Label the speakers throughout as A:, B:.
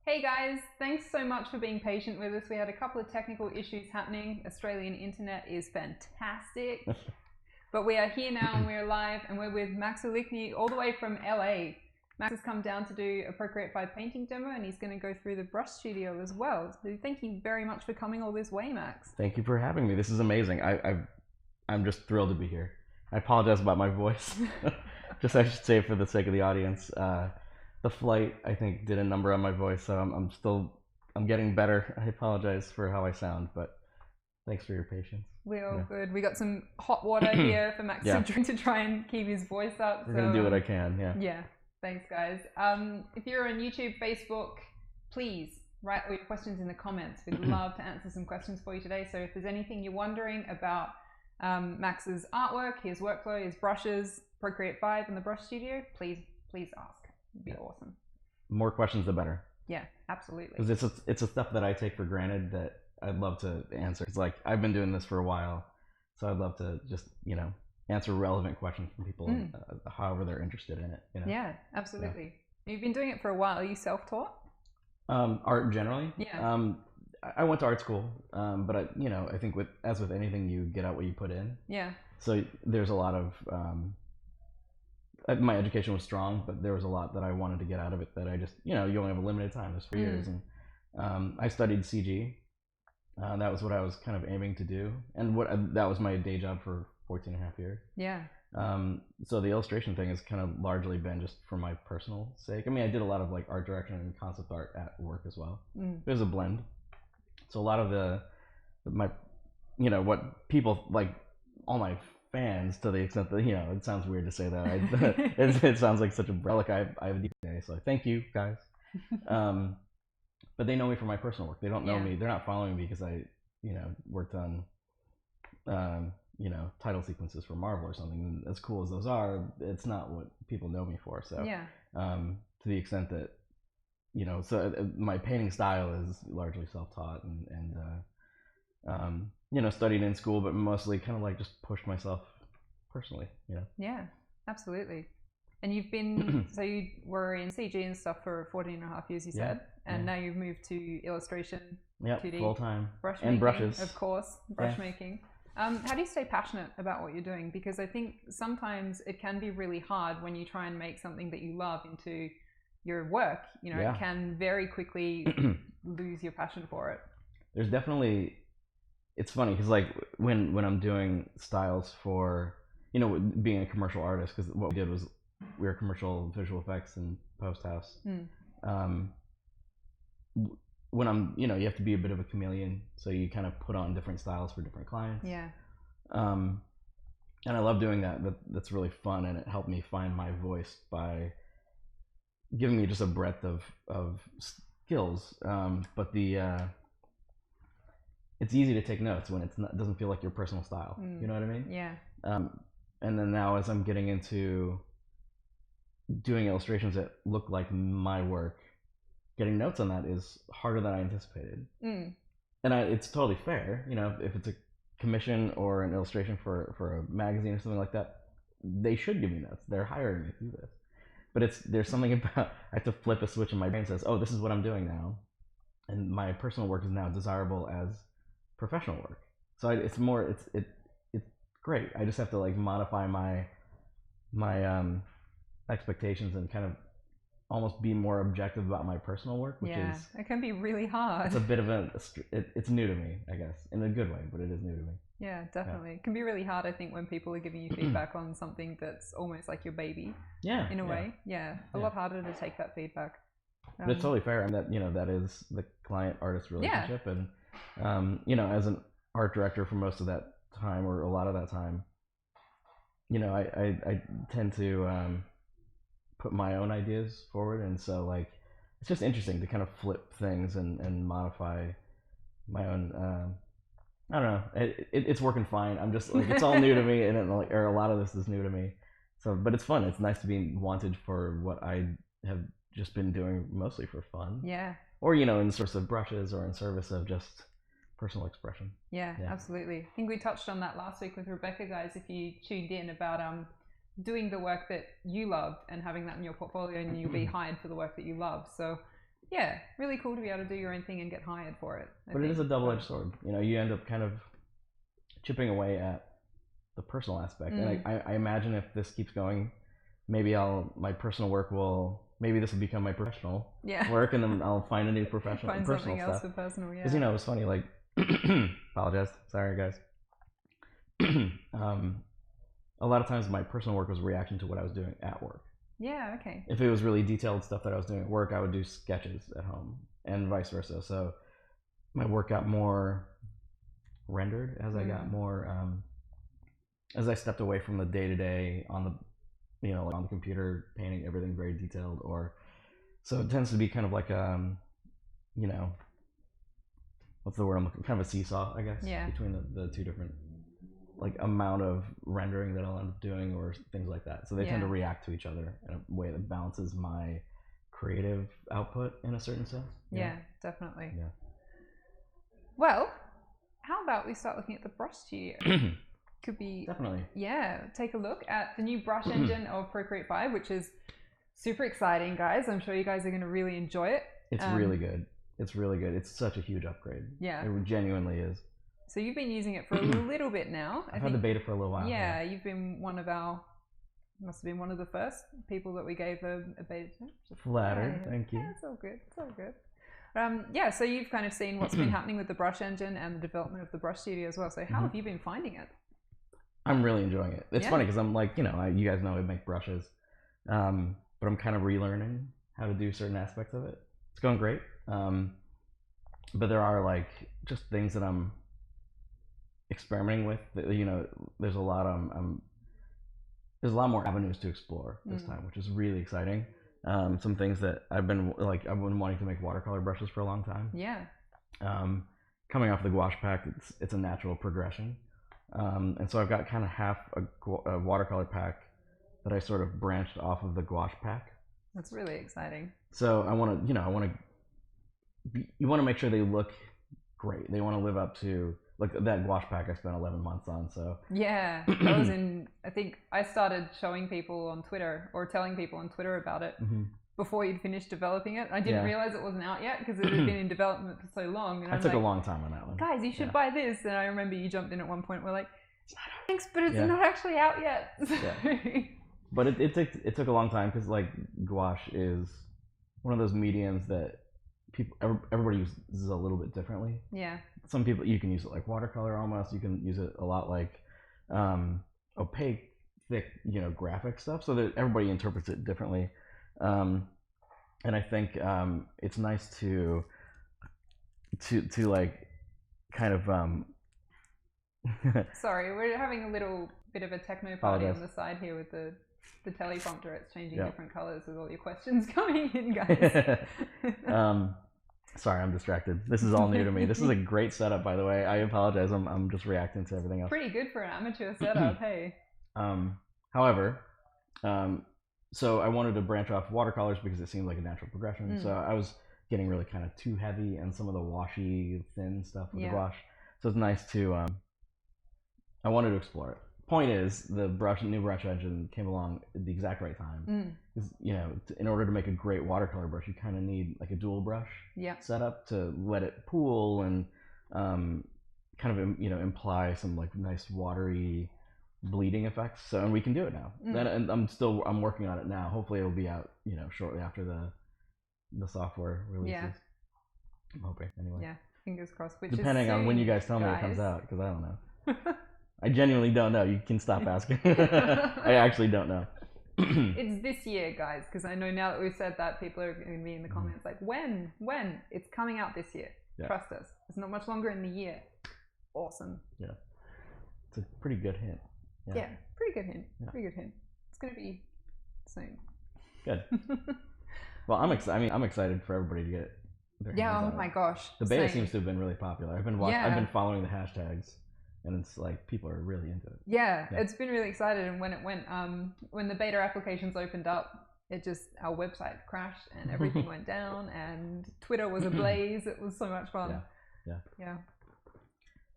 A: Hey guys, thanks so much for being patient with us. We had a couple of technical issues happening. Australian internet is fantastic. But we are here now and we're live and we're with Max Ulichney all the way from LA. Max has come down to do a Procreate 5 painting demo and he's going to go through the brush studio as well. So thank you very much for coming all this way, Max.
B: Thank you for having me. This is amazing. I'm just thrilled to be here. I apologize about my voice. Just I should say for the sake of the audience, the flight I think did a number on my voice, so I'm getting better. I apologize for how I sound, but thanks for your patience.
A: We're all good. We got some hot water here for Max to drink to try and keep his voice up.
B: We're gonna do what I can.
A: Yeah. Thanks, guys. If you're on YouTube, Facebook, please write all your questions in the comments. We'd love to answer some questions for you today. So if there's anything you're wondering about Max's artwork, his workflow, his brushes, Procreate 5 and the brush studio, please ask. It'd be awesome.
B: More questions, the better.
A: Yeah, absolutely.
B: Because it's a stuff that I take for granted that I'd love to answer. It's like I've been doing this for a while, so I'd love to just answer relevant questions from people, however they're interested in it.
A: Yeah, absolutely. Yeah. You've been doing it for a while. Are you self-taught?
B: Art generally.
A: Yeah.
B: I went to art school, but I think as with anything, you get out what you put in.
A: Yeah.
B: So there's a lot of my education was strong, but there was a lot that I wanted to get out of it that I just you only have a limited time. It's 4 years, and I studied CG. That was what I was kind of aiming to do, and that was my day job for 14 and a half years.
A: Yeah.
B: So the illustration thing has kind of largely been just for my personal sake. I mean, I did a lot of like art direction and concept art at work as well. It was a blend. So a lot of what people like, all my fans, to the extent that it sounds weird to say that. It sounds like such a relic. I have a deep day, so thank you guys. But they know me for my personal work. They don't know me. They're not following me because I worked on title sequences for Marvel or something. As cool as those are, it's not what people know me for. So to the extent that so my painting style is largely self-taught and studied in school, but mostly kind of like just pushed myself personally.
A: Yeah, absolutely. And you've been so you were in CG and stuff for 14 and a half years, you said, and now you've moved to illustration, 2D,
B: full time,
A: brush
B: and
A: making,
B: brushes,
A: of course, brush making. How do you stay passionate about what you're doing? Because I think sometimes it can be really hard when you try and make something that you love into your work. It can very quickly lose your passion for it.
B: There's definitely, it's funny because like when I'm doing styles for being a commercial artist, because what we did was we were commercial visual effects and post house. When I'm you have to be a bit of a chameleon, so you kind of put on different styles for different clients. And I love doing that. That's really fun, and it helped me find my voice by giving me just a breadth of skills. But it's easy to take notes when it doesn't feel like your personal style. You know what I mean?
A: Yeah.
B: And then now as I'm getting into doing illustrations that look like my work, getting notes on that is harder than I anticipated. And it's totally fair. If it's a commission or an illustration for a magazine or something like that, they should give me notes. They're hiring me to do this. But there's something about, I have to flip a switch and my brain says, oh, this is what I'm doing now. And my personal work is now desirable as professional work. So it's great. I just have to like modify my expectations and kind of almost be more objective about my personal work, which is,
A: it can be really hard.
B: It's a bit of it's new to me, I guess, in a good way, but it is new to me.
A: Yeah, definitely. It can be really hard, I think, when people are giving you feedback on something that's almost like your baby. In a way. A lot harder to take that feedback.
B: But it's totally fair, and that is the client-artist relationship. And as an art director for most of that time, or a lot of that time, I tend to put my own ideas forward, and so like it's just interesting to kind of flip things and modify my own. I don't know. It's working fine. I'm just like, it's all new to me, and or a lot of this is new to me. So, but it's fun. It's nice to be wanted for what I have just been doing mostly for fun. Or in service of brushes, or in service of just personal expression.
A: Yeah, absolutely. I think we touched on that last week with Rebecca, guys. If you tuned in, about doing the work that you love and having that in your portfolio, and you'll be hired for the work that you love. So Yeah, really cool to be able to do your own thing and get hired for it.
B: But it is a double-edged sword. You know, you end up kind of chipping away at the personal aspect. And I imagine if this keeps going, maybe my personal work maybe this will become my professional work, and then I'll find a new professional
A: find
B: personal
A: something else
B: stuff.
A: for personal, yeah.
B: Because, you know, it was funny, like, apologize, sorry guys. A lot of times my personal work was a reaction to what I was doing at work.
A: Yeah, okay.
B: If it was really detailed stuff that I was doing at work, I would do sketches at home, and vice versa. So my work got more rendered as I got more, as I stepped away from the day-to-day on the, you know, like on the computer, painting everything very detailed, so it tends to be kind of like, you know, what's the word I'm looking, kind of a seesaw, I guess, between the two different, like, amount of rendering that I'll end up doing or things like that. So they tend to react to each other in a way that balances my creative output in a certain sense.
A: Yeah, definitely.
B: Yeah.
A: Well, how about we start looking at the brush studio? Could be
B: definitely.
A: Yeah, take a look at the new brush engine of Procreate 5, which is super exciting, guys. I'm sure you guys are going to really enjoy it.
B: It's really good. It's really good. It's such a huge upgrade.
A: Yeah.
B: It genuinely is.
A: So you've been using it for a little bit now.
B: I've had the beta for a little while.
A: Yeah, you've been must have been one of the first people that we gave a beta to.
B: Flattered, thank you.
A: Yeah, it's all good. It's all good. Yeah, so you've kind of seen what's been happening with the brush engine and the development of the brush studio as well. So how have you been finding it?
B: I'm really enjoying it. It's funny because I'm like, you know, you guys know I make brushes, but I'm kind of relearning how to do certain aspects of it. It's going great, but there are like just things that I'm experimenting with. You know, there's a lot more avenues to explore this time, which is really exciting. Some things that I've been wanting to make watercolor brushes for a long time.
A: Yeah.
B: Coming off the gouache pack, it's a natural progression. And so I've got kind of half a watercolor pack that I sort of branched off of the gouache pack.
A: That's really exciting.
B: So you want to make sure they look great. They want to live up to, like, that gouache pack I spent 11 months on. So
A: yeah, I think I started showing people on Twitter or telling people on Twitter about it before you'd finished developing it. I didn't realize it wasn't out yet because it had been in development for so long. And
B: I took a long time on that one.
A: Guys, you should buy this. And I remember you jumped in at one point. We're like, thanks, but it's not actually out yet.
B: But it took a long time because, like, gouache is one of those mediums that everybody uses a little bit differently. Yeah. Some people, you can use it like watercolor almost. You can use it a lot like opaque, thick, you know, graphic stuff. So that everybody interprets it differently. And I think it's nice to like kind of Sorry, we're having a little bit of a techno party on the side here with the teleprompter. It's changing different colors with all your questions coming in, guys. Sorry, I'm distracted. This is all new to me. This is a great setup, by the way. I apologize. I'm just reacting to everything else.
A: Pretty good for an amateur setup, hey.
B: However, so I wanted to branch off watercolors because it seemed like a natural progression. So I was getting really kind of too heavy and some of the washy, thin stuff with the gouache. So it's nice to, I wanted to explore it. Point is, the new brush engine came along at the exact right time. Because, you know, in order to make a great watercolor brush, you kind of need like a dual brush setup to let it pool and kind of, you know, imply some like nice watery bleeding effects. So, and we can do it now. And I'm working on it now. Hopefully it'll be out, you know, shortly after the software releases. I'm hoping, anyway.
A: Yeah, fingers crossed.
B: Depending on when you guys tell me it comes out, because I don't know. I genuinely don't know. You can stop asking. I actually don't know.
A: It's this year, guys, because I know now that we've said that, people are going to be in the comments like, when? It's coming out this year. Trust us. It's not much longer in the year. Awesome. Yeah.
B: It's a pretty good hint.
A: Yeah, pretty good hint. Yeah. Pretty good hint. It's going to be soon.
B: Good. Well, I'm excited for everybody to get their hands on
A: my gosh.
B: The beta seems to have been really popular. I've been following the hashtags. And it's like people are really into it. Yeah,
A: it's been really excited. And when it went, when the beta applications opened up, our website crashed and everything went down, and Twitter was ablaze. It was so much fun. Yeah.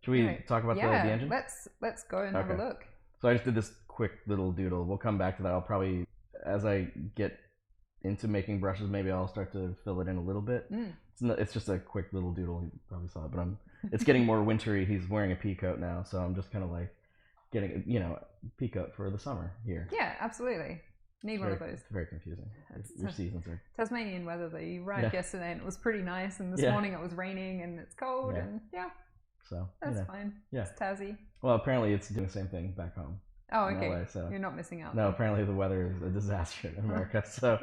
B: Should we talk about the engine?
A: Let's go and have a look.
B: So I just did this quick little doodle. We'll come back to that. I'll probably, as I get into making brushes, maybe I'll start to fill it in a little bit. It's just a quick little doodle. You probably saw it, but it's getting more wintry. He's wearing a pea coat now, so I'm just kind of like getting, pea coat for the summer here.
A: Yeah, absolutely. Need one of those.
B: It's very confusing. Your seasons are
A: Tasmanian weather though. You arrived yesterday and it was pretty nice, and this morning it was raining and it's cold, and
B: so
A: that's fine. Yeah, it's Tassie.
B: Well, apparently it's doing the same thing back home.
A: Oh, okay.
B: LA, so.
A: You're not missing out.
B: No, apparently the weather is a disaster in America. So,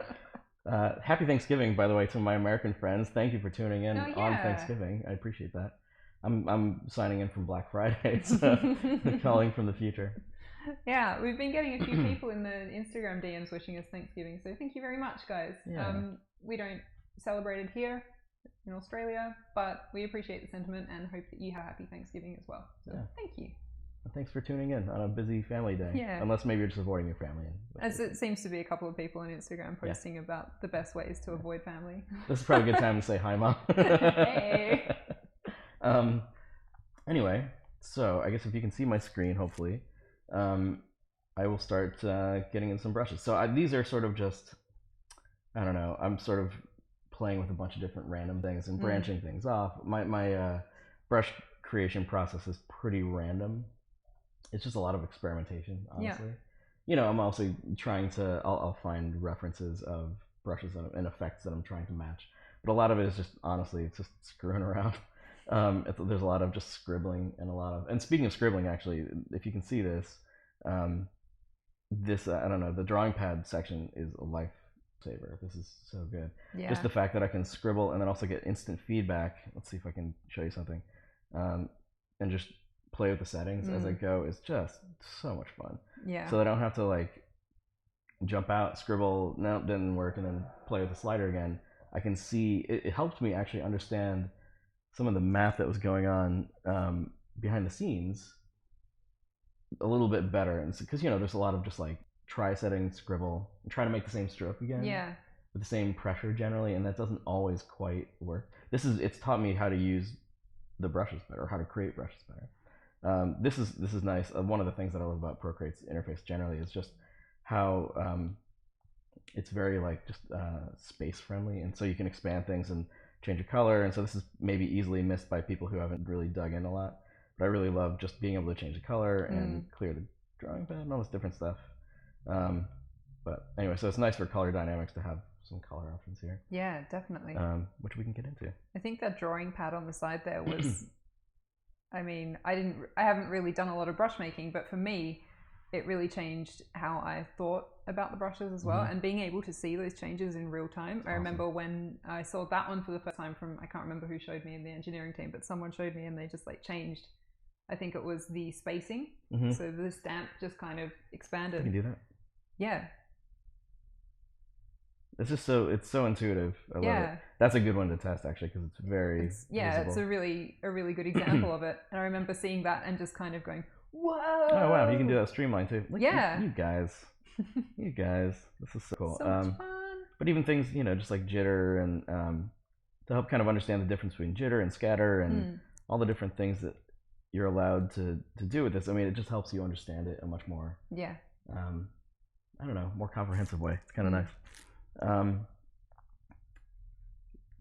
B: happy Thanksgiving, by the way, to my American friends. Thank you for tuning in on Thanksgiving. I appreciate that. I'm signing in from Black Friday, so calling from the future.
A: Yeah, we've been getting a few people in the Instagram DMs wishing us Thanksgiving, so thank you very much, guys. Yeah. We don't celebrate it here in Australia, but we appreciate the sentiment and hope that you have happy Thanksgiving as well. So thank you.
B: Well, thanks for tuning in on a busy family day. Yeah. Unless maybe you're just avoiding your family.
A: As it seems to be a couple of people on Instagram posting about the best ways to avoid family.
B: This is probably a good time to say hi, Mom.
A: Hey.
B: Anyway, so I guess if you can see my screen, hopefully, I will start getting in some brushes. So these are sort of just, I don't know, I'm sort of playing with a bunch of different random things and branching things off. My brush creation process is pretty random. It's just a lot of experimentation, honestly. I'm also trying to, I'll find references of brushes and effects that I'm trying to match. But a lot of it is just, honestly, it's just screwing around. There's a lot of just scribbling and speaking of scribbling, actually, if you can see this, I don't know, the drawing pad section is a lifesaver. This is so good. Yeah. Just the fact that I can scribble and then also get instant feedback. Let's see if I can show you something. And just play with the settings as I go is just so much fun. Yeah. So I don't have to like jump out, scribble, no, it didn't work, and then play with the slider again. I can see, it helped me actually understand some of the math that was going on behind the scenes a little bit better. And because, there's a lot of just like try setting, scribble, and try to make the same stroke again. Yeah. With the same pressure generally, and that doesn't always quite work. It's taught me how to use the brushes better, or how to create brushes better. This is nice. One of the things that I love about Procreate's interface generally is just how it's very like just space friendly, and so you can expand things and change a color. And so this is maybe easily missed by people who haven't really dug in a lot. But I really love just being able to change the color and clear the drawing pad and all this different stuff. But anyway, so it's nice for color dynamics to have some color options here. Yeah, definitely. Which we can get into. I think that drawing pad on the side there was, I mean, I haven't really done a lot of brush making, but for me, it really changed how I thought about the brushes as well, and being able to see those changes in real time. I remember when I saw that one for the first time from, I can't remember who showed me in the engineering team, but someone showed me and they just like changed. I think it was the spacing. So the stamp just kind of expanded. You can do that. Yeah. It's so intuitive. I love it. That's a good one to test actually, because it's very visible. It's a really good example of it. And I remember seeing that and just kind of going, whoa! Oh wow, you can do that streamline too. Like, you guys, this is so cool. So much fun. But even things, just like jitter and to help kind of understand the difference between jitter and scatter and all the different things that you're allowed to do with this. I mean, it just helps you understand it a much more I don't know, more comprehensive way. It's kind of nice.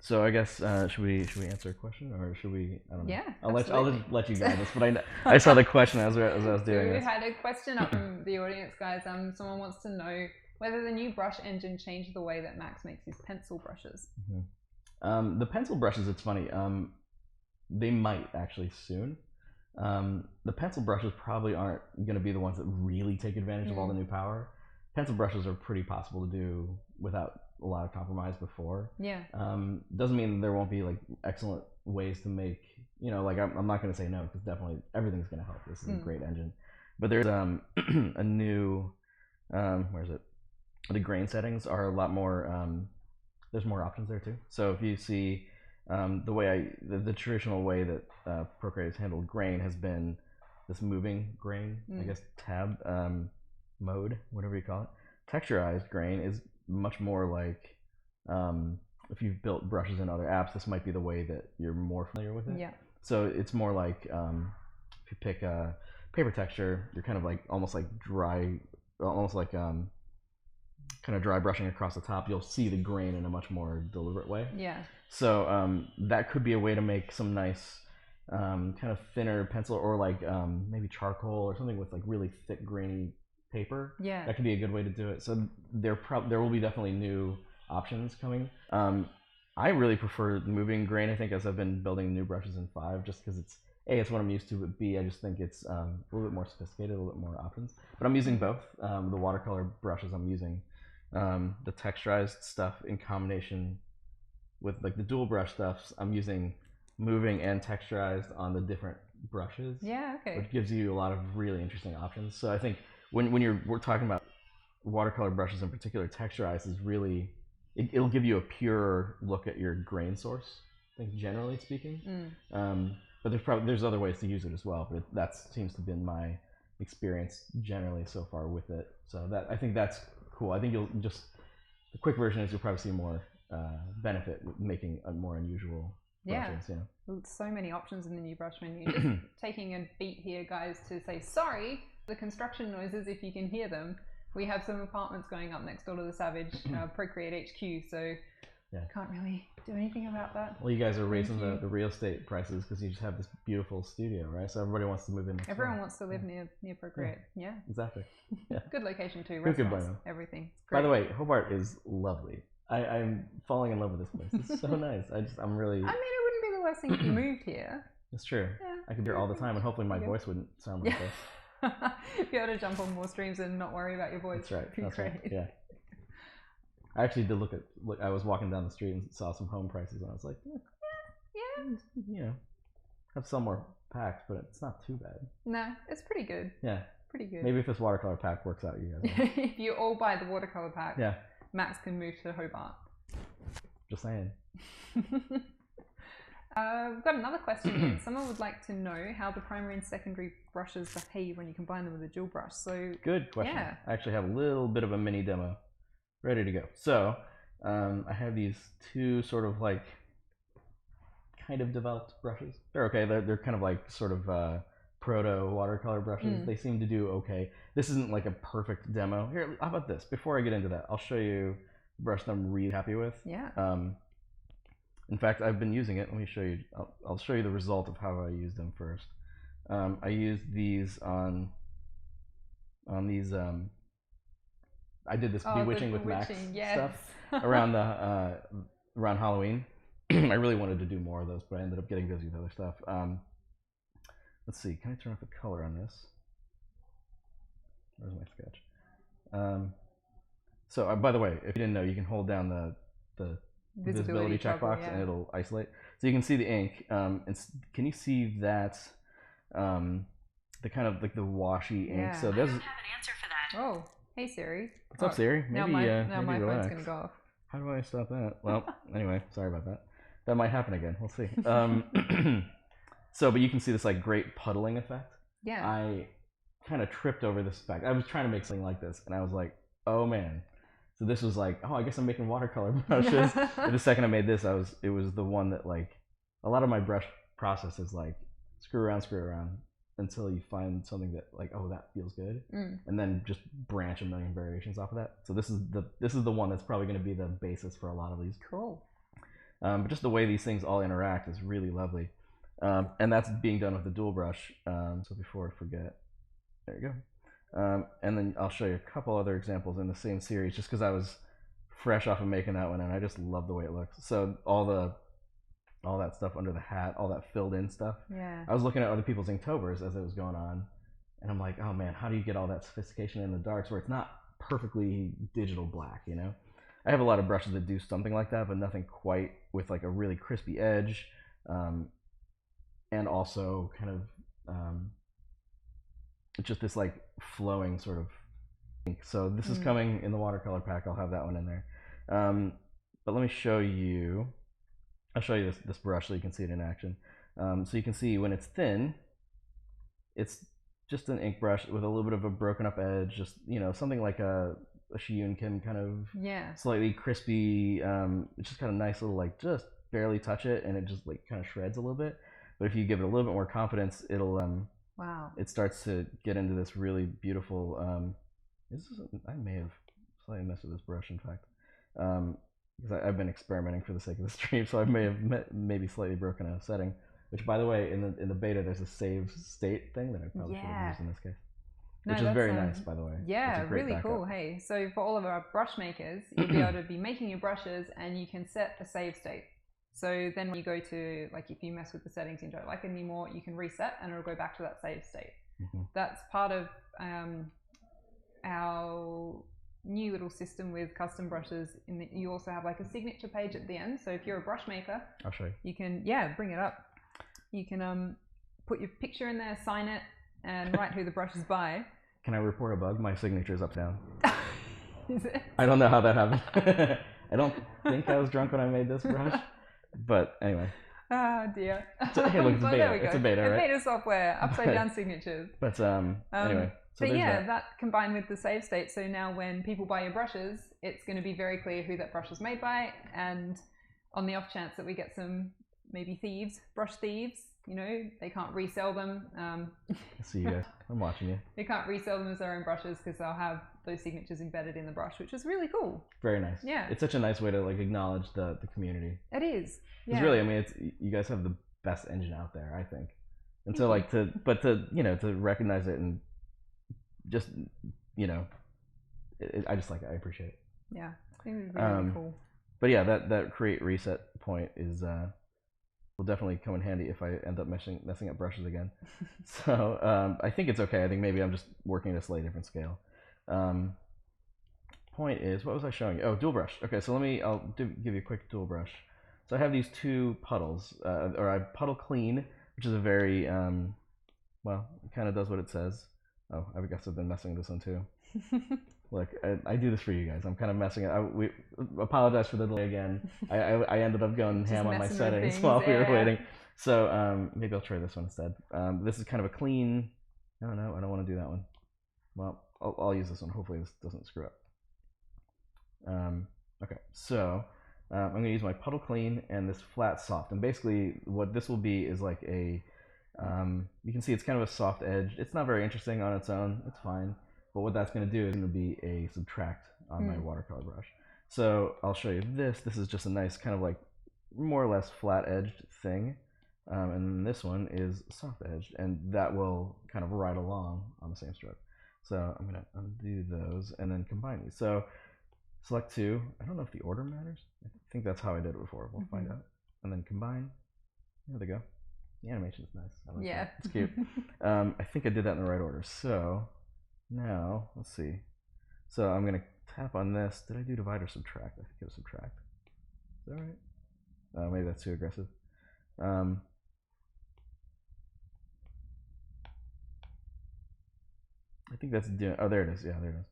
B: So I guess should we answer a question, or should we? I don't know. Yeah, I'll just let you guide this. But I saw the question as I was doing it. We had a question up from the audience, guys. Someone wants to know whether the new brush engine changed the way that Max makes his pencil brushes. The pencil brushes, it's funny. They might actually soon. The pencil brushes probably aren't going to be the ones that really take advantage of all the new power. Pencil brushes are pretty possible to do without a lot of compromise before. Yeah. Doesn't mean there won't be like excellent ways to make, like I'm not going to say no, because definitely everything's going to help. This is a great engine. But there's a new, where is it? The grain settings are a lot more, there's more options there too. So if you see the way the traditional way that Procreate has handled grain has been this moving grain, I guess tab mode, whatever you call it. Texturized grain is much more like if you've built brushes in other apps, this might be the way that you're more familiar with it. Yeah. So it's more like if you pick a paper texture, you're kind of like almost like dry, almost like kind of dry brushing across the top, you'll see the grain in a much more deliberate way.
A: Yeah.
B: So that could be a way to make some nice kind of thinner pencil, or like maybe charcoal or something with like really thick grainy paper.
A: Yeah.
B: That could be a good way to do it. So there will be definitely new options coming. I really prefer moving grain, I think, as I've been building new brushes in 5, just because it's A, it's what I'm used to, but B, I just think it's a little bit more sophisticated, a little bit more options. But I'm using both. The watercolor brushes I'm using, the texturized stuff in combination with like the dual brush stuffs, I'm using moving and texturized on the different brushes.
A: Yeah, okay.
B: Which gives you a lot of really interesting options. So I think when we're talking about watercolor brushes in particular, texturized is really, it'll give you a pure look at your grain source, I think, generally speaking. But there's other ways to use it as well, but that seems to have been my experience generally so far with it. So I think that's cool. I think the quick version is you'll probably see more benefit with making a more unusual brushes. Yeah.
A: So many options in the new brush menu. Just taking a beat here, guys, to say sorry, the construction noises, if you can hear them. We have some apartments going up next door to the Savage, Procreate HQ, so can't really do anything about that.
B: Well, you guys are raising the real estate prices because you just have this beautiful studio, right? So everybody wants to move in.
A: Everyone wants to live near Procreate. Yeah.
B: Exactly. Yeah.
A: Good location too. Restaurants, everything.
B: By the way, Hobart is lovely. I'm falling in love with this place. It's so nice. I'm really.
A: I mean, it wouldn't be the worst thing if you moved here.
B: It's true. Yeah. I could be here all the time, and hopefully my voice wouldn't sound like this.
A: Be able to jump on more streams and not worry about your voice.
B: That's right. That's right. Yeah. I actually did look. I was walking down the street and saw some home prices, and I was like, have some more packs, but it's not too bad.
A: No, it's pretty good.
B: Yeah.
A: Pretty good.
B: Maybe if this watercolor pack works out, you guys.
A: If you all buy the watercolor pack, Max can move to Hobart.
B: Just saying.
A: We've got another question here. Someone would like to know how the primary and secondary brushes behave when you combine them with a dual brush. So
B: good question. Yeah. I actually have a little bit of a mini demo ready to go. So I have these two sort of like kind of developed brushes. They're okay. They're kind of like sort of proto watercolor brushes. They seem to do okay. This isn't like a perfect demo. Here, how about this? Before I get into that, I'll show you the brush that I'm really happy with.
A: Yeah.
B: In fact, I've been using it. Let me show you. I'll show you the result of how I used them first. I used these on these. I did this Bewitching with Max stuff around around Halloween. I really wanted to do more of those, but I ended up getting busy with other stuff. Let's see. Can I turn off the color on this? Where's my sketch? So by the way, if you didn't know, you can hold down the visibility checkbox and it'll isolate. So you can see the ink. And can you see that? The kind of like the washy ink. So there's. I don't have an answer for that.
A: Oh, hey Siri.
B: What's up, Siri?
A: Maybe, now my phone's gonna go off.
B: How do I stop that? Well, anyway, sorry about that. That might happen again. We'll see. But you can see this like great puddling effect.
A: Yeah.
B: I kind of tripped over this effect. I was trying to make something like this, and I was like, oh man. So this was like, oh, I guess I'm making watercolor brushes. But the second I made this, it was the one that like, a lot of my brush process is like, screw around until you find something that like, oh, that feels good, and then just branch a million variations off of that. So this is the one that's probably going to be the basis for a lot of these.
A: Cool.
B: But just the way these things all interact is really lovely, and that's being done with the dual brush. So before I forget, there you go. And then I'll show you a couple other examples in the same series, just because I was fresh off of making that one, and I just love the way it looks. So all that stuff under the hat, all that filled in stuff.
A: Yeah.
B: I was looking at other people's Inktober's as it was going on, and I'm like, oh man, how do you get all that sophistication in the darks where it's not perfectly digital black, you know? I have a lot of brushes that do something like that, but nothing quite with like a really crispy edge, and also kind of just this like flowing sort of ink. So this is coming in the watercolor pack. I'll have that one in there. But let me show you. I'll show you this brush so you can see it in action. So you can see when it's thin, it's just an ink brush with a little bit of a broken up edge, just, you know, something like a Shiyun Kim kind of slightly crispy, it's just kind of nice little, like, just barely touch it and it just like kind of shreds a little bit. But if you give it a little bit more confidence, it'll it starts to get into this really beautiful I may have slightly messed with this brush, in fact, because I've been experimenting for the sake of the stream, so I may have maybe slightly broken a setting. Which, by the way, in the beta, there's a save state thing that I probably should have used in this case.
A: No,
B: which is very nice, by the way.
A: Yeah, really cool. Hey, so for all of our brush makers, you'll be able to be making your brushes, and you can set a save state. So then when you go to, like, if you mess with the settings and you don't like it anymore, you can reset and it'll go back to that save state. That's part of our new little system with custom brushes, in that you also have like a signature page at the end. So if you're a brush maker,
B: I'll show you.
A: You can, bring it up. You can put your picture in there, sign it, and write who the brush is by.
B: Can I report a bug? My signature is up down.
A: Is it?
B: I don't know how that happened. I don't think I was drunk when I made this brush, but anyway.
A: Ah, dear.
B: So, hey, look, it's a beta.
A: There we go.
B: It's a beta, right?
A: Beta software, upside down signatures.
B: But anyway.
A: So yeah, that combined with the save state. So now when people buy your brushes, it's going to be very clear who that brush was made by, and on the off chance that we get some maybe thieves, brush thieves, you know, they can't resell them.
B: I see you guys. I'm watching you.
A: They can't resell them as their own brushes because they'll have those signatures embedded in the brush, which is really cool.
B: Very nice.
A: Yeah.
B: It's such a nice way to like acknowledge the community.
A: It is.
B: Yeah. It's really, I mean, it's, you guys have the best engine out there, I think. And so like to recognize it and just, you know, I just I appreciate it.
A: Yeah. It was really cool.
B: But yeah, that create reset point is will definitely come in handy if I end up messing up brushes again. So I think it's okay. I think maybe I'm just working at a slightly different scale. Point is, what was I showing you? Oh, dual brush. Okay, so I'll give you a quick dual brush. So I have these two puddles, or I puddle clean, which is a very, well, it kind of does what it says. Oh, I guess I've been messing with this one too. Look, I do this for you guys. I'm kind of messing it. We apologize for the delay again. I ended up going ham on my settings while we were waiting. So maybe I'll try this one instead. This is kind of a clean. No, I don't want to do that one. Well, I'll use this one. Hopefully this doesn't screw up. Okay, so I'm going to use my puddle clean and this flat soft. And basically what this will be is like a, you can see it's kind of a soft edge. It's not very interesting on its own. It's fine. But what that's going to do is going to be a subtract on my watercolor brush. So I'll show you this. This is just a nice kind of like more or less flat edged thing. And then this one is soft edged, and that will kind of ride along on the same stroke. So I'm going to undo those and then combine these. So select two. I don't know if the order matters. I think that's how I did it before. We'll find out. And then combine. There they go. The animation is nice. I like that. It's cute. I think I did that in the right order. So now, let's see. So I'm going to tap on this. Did I do divide or subtract? I think it was subtract. Is that right? Maybe that's too aggressive. I think that's doing, oh, there it is. Yeah, there it is.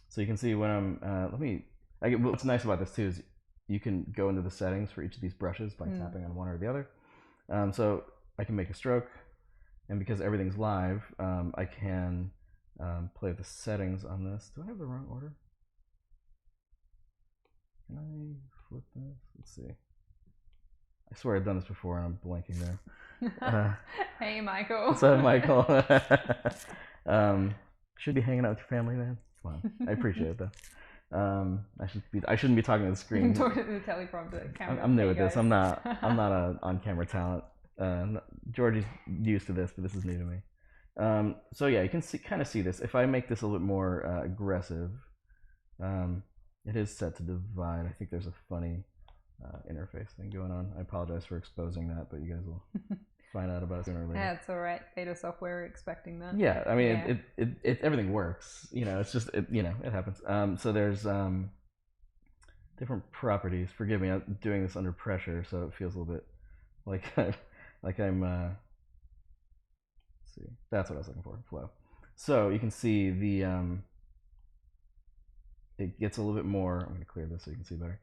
B: So you can see when I'm, what's nice about this too is you can go into the settings for each of these brushes by tapping on one or the other. So I can make a stroke, and because everything's live, I can play with the settings on this. Do I have the wrong order? Can I flip this? Let's see. I swear I've done this before and I'm blanking there.
A: Hey, Michael.
B: What's up, Michael? Should be hanging out with your family, man. Come on. I appreciate it, though. I shouldn't be talking to the screen.
A: Talking to the teleprompter camera.
B: I'm new at this. I'm not a on-camera talent. Georgie's used to this, but this is new to me. So yeah, you can kind of see this. If I make this a little bit more aggressive, it is set to divide. I think there's a funny interface thing going on. I apologize for exposing that, but you guys will find out about it sooner or later.
A: Yeah, it's all right. Beta software, we're expecting that.
B: Yeah, I mean, it everything works. You know, it's just it happens. So there's different properties. Forgive me, I'm doing this under pressure, so it feels a little bit like I'm. Let's see, that's what I was looking for. Flow. So you can see the it gets a little bit more. I'm going to clear this so you can see better.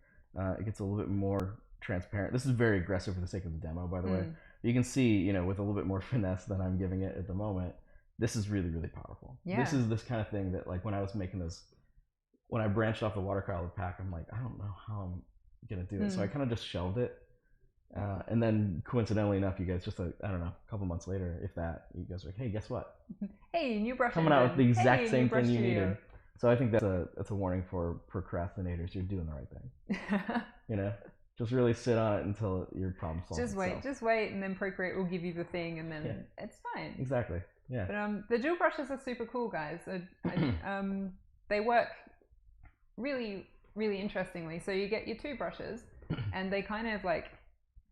B: It gets a little bit more transparent. This is very aggressive for the sake of the demo, by the way. You can see, you know, with a little bit more finesse than I'm giving it at the moment, this is really, really powerful. Yeah. This is this kind of thing that, like, when I was making this, when I branched off the watercolor pack, I'm like, I don't know how I'm going to do it. So I kind of just shelved it. And then coincidentally enough, you guys just, I don't know, a couple months later, if that, you guys are like, hey, guess what?
A: Hey, new brush
B: coming out with the exact same thing you needed. So I think that's a warning for procrastinators. You're doing the right thing. You know, just really sit on it until your problem solves itself.
A: Just wait, and then Procreate will give you the thing, and then it's fine.
B: Exactly. Yeah.
A: But the dual brushes are super cool, guys. They work really, really interestingly. So you get your two brushes, and they kind of like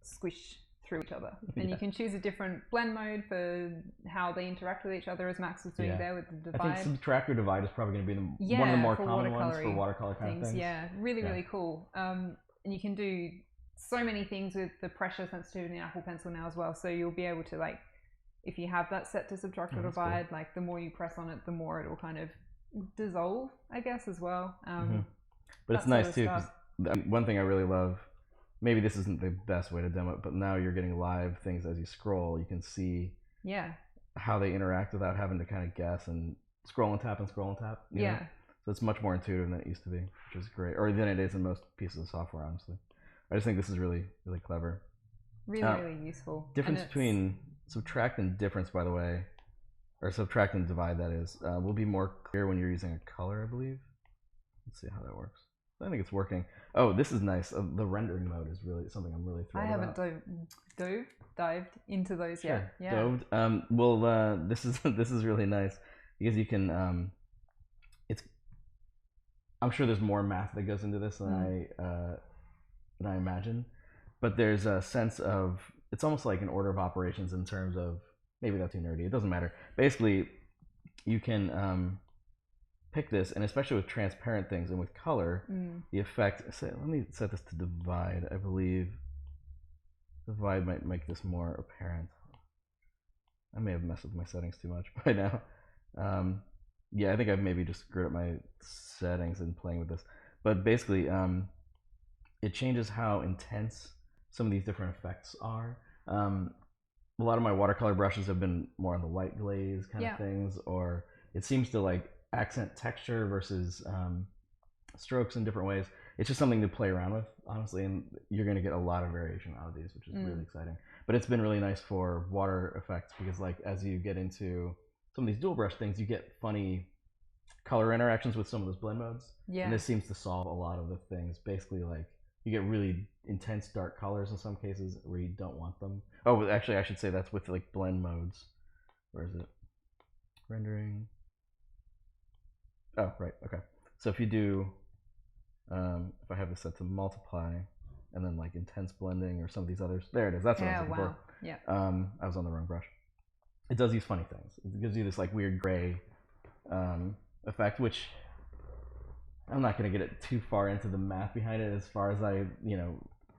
A: squish through each other, and you can choose a different blend mode for how they interact with each other, as Max was doing there with the divide.
B: I think subtract or divide is probably going to be one of the more common ones for watercolor kind of things.
A: Yeah, really cool. And you can do so many things with the pressure sensitivity in the Apple Pencil now as well. So you'll be able to, like, if you have that set to subtract or divide, like the more you press on it, the more it will kind of dissolve, I guess, as well.
B: But it's nice too, because one thing I really love, maybe this isn't the best way to demo it, but now you're getting live things as you scroll. You can see how they interact without having to kind of guess and scroll and tap and scroll and tap. You know? So it's much more intuitive than it used to be, which is great. Or than it is in most pieces of software, honestly. I just think this is really, really clever.
A: Really useful.
B: Difference between subtract and difference, by the way, or subtract and divide, that is, will be more clear when you're using a color, I believe. Let's see how that works. I think it's working. Oh, this is nice. The rendering mode is really something I'm really thrilled about.
A: I haven't dived into those yet. Yeah.
B: Doved. Well, this is really nice because you can. I'm sure there's more math that goes into this than I imagine, but there's a sense of, it's almost like an order of operations in terms of, maybe that's too nerdy. It doesn't matter. Basically, you can pick this, and especially with transparent things and with color, the effect. Let me set this to divide. I believe divide might make this more apparent. I may have messed with my settings too much by now. Yeah, I think I've maybe just screwed up my settings in playing with this. But basically, it changes how intense some of these different effects are. A lot of my watercolor brushes have been more on the light glaze kind of things, or it seems to like accent texture versus strokes in different ways. It's just something to play around with, honestly, and you're going to get a lot of variation out of these, which is really exciting. But it's been really nice for water effects because, like, as you get into some of these dual brush things, you get funny color interactions with some of those blend modes. And this seems to solve a lot of the things. Basically, like, you get really intense dark colors in some cases where you don't want them. Oh, actually, I should say that's with like blend modes. Where is it? Rendering. Oh, right. Okay. So if you do, if I have this set to multiply, and then like intense blending or some of these others, there it is. That's what I was looking for.
A: Yeah.
B: I was on the wrong brush. It does these funny things. It gives you this like weird gray effect, which I'm not going to get it too far into the math behind it as far as I,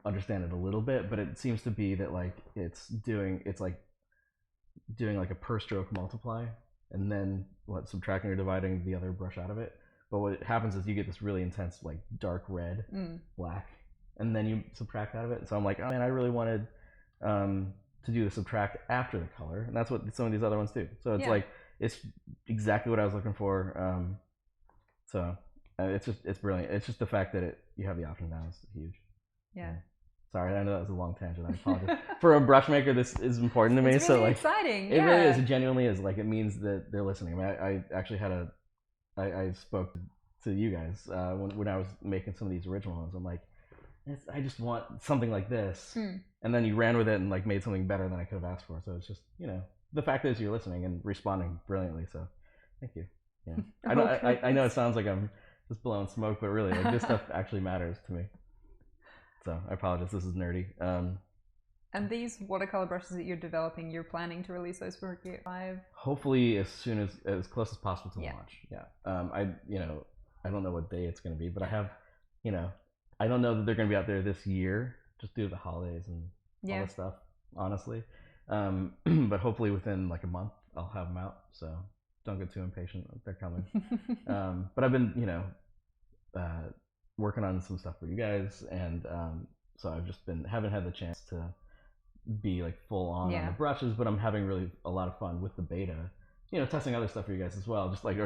B: understand it a little bit, but it seems to be that like it's like doing like a per stroke multiply and then subtracting or dividing the other brush out of it. But what happens is you get this really intense like dark red, black, and then you subtract out of it. So I'm like, oh man, I really wanted to do the subtract after the color, and that's what some of these other ones do. So it's like it's exactly what I was looking for. So it's brilliant. It's just the fact that you have the option now is huge.
A: Yeah.
B: Sorry, I know that was a long tangent. I apologize. For a brush maker, this is important to me.
A: It's really exciting.
B: It really is. It genuinely is. Like, it means that they're listening. I mean, I actually had I spoke to you guys when I was making some of these original ones. I'm like, I just want something like this. And then you ran with it and like made something better than I could have asked for. So it's just, the fact is you're listening and responding brilliantly. So thank you. Yeah. I know it sounds like I'm just blowing smoke, but really, like, this stuff actually matters to me. So I apologize. This is nerdy.
A: And these watercolor brushes that you're developing, you're planning to release those for Procreate 5?
B: Hopefully, as soon as close as possible to launch. Yeah. I don't know what day it's going to be, but I have, I don't know that they're going to be out there this year, just due to the holidays and all this stuff. Honestly, but hopefully within like a month, I'll have them out. So don't get too impatient. They're coming. But I've been, working on some stuff for you guys, and so I've just haven't had the chance to be like full on the brushes, but I'm having really a lot of fun with the beta, testing other stuff for you guys as well, just like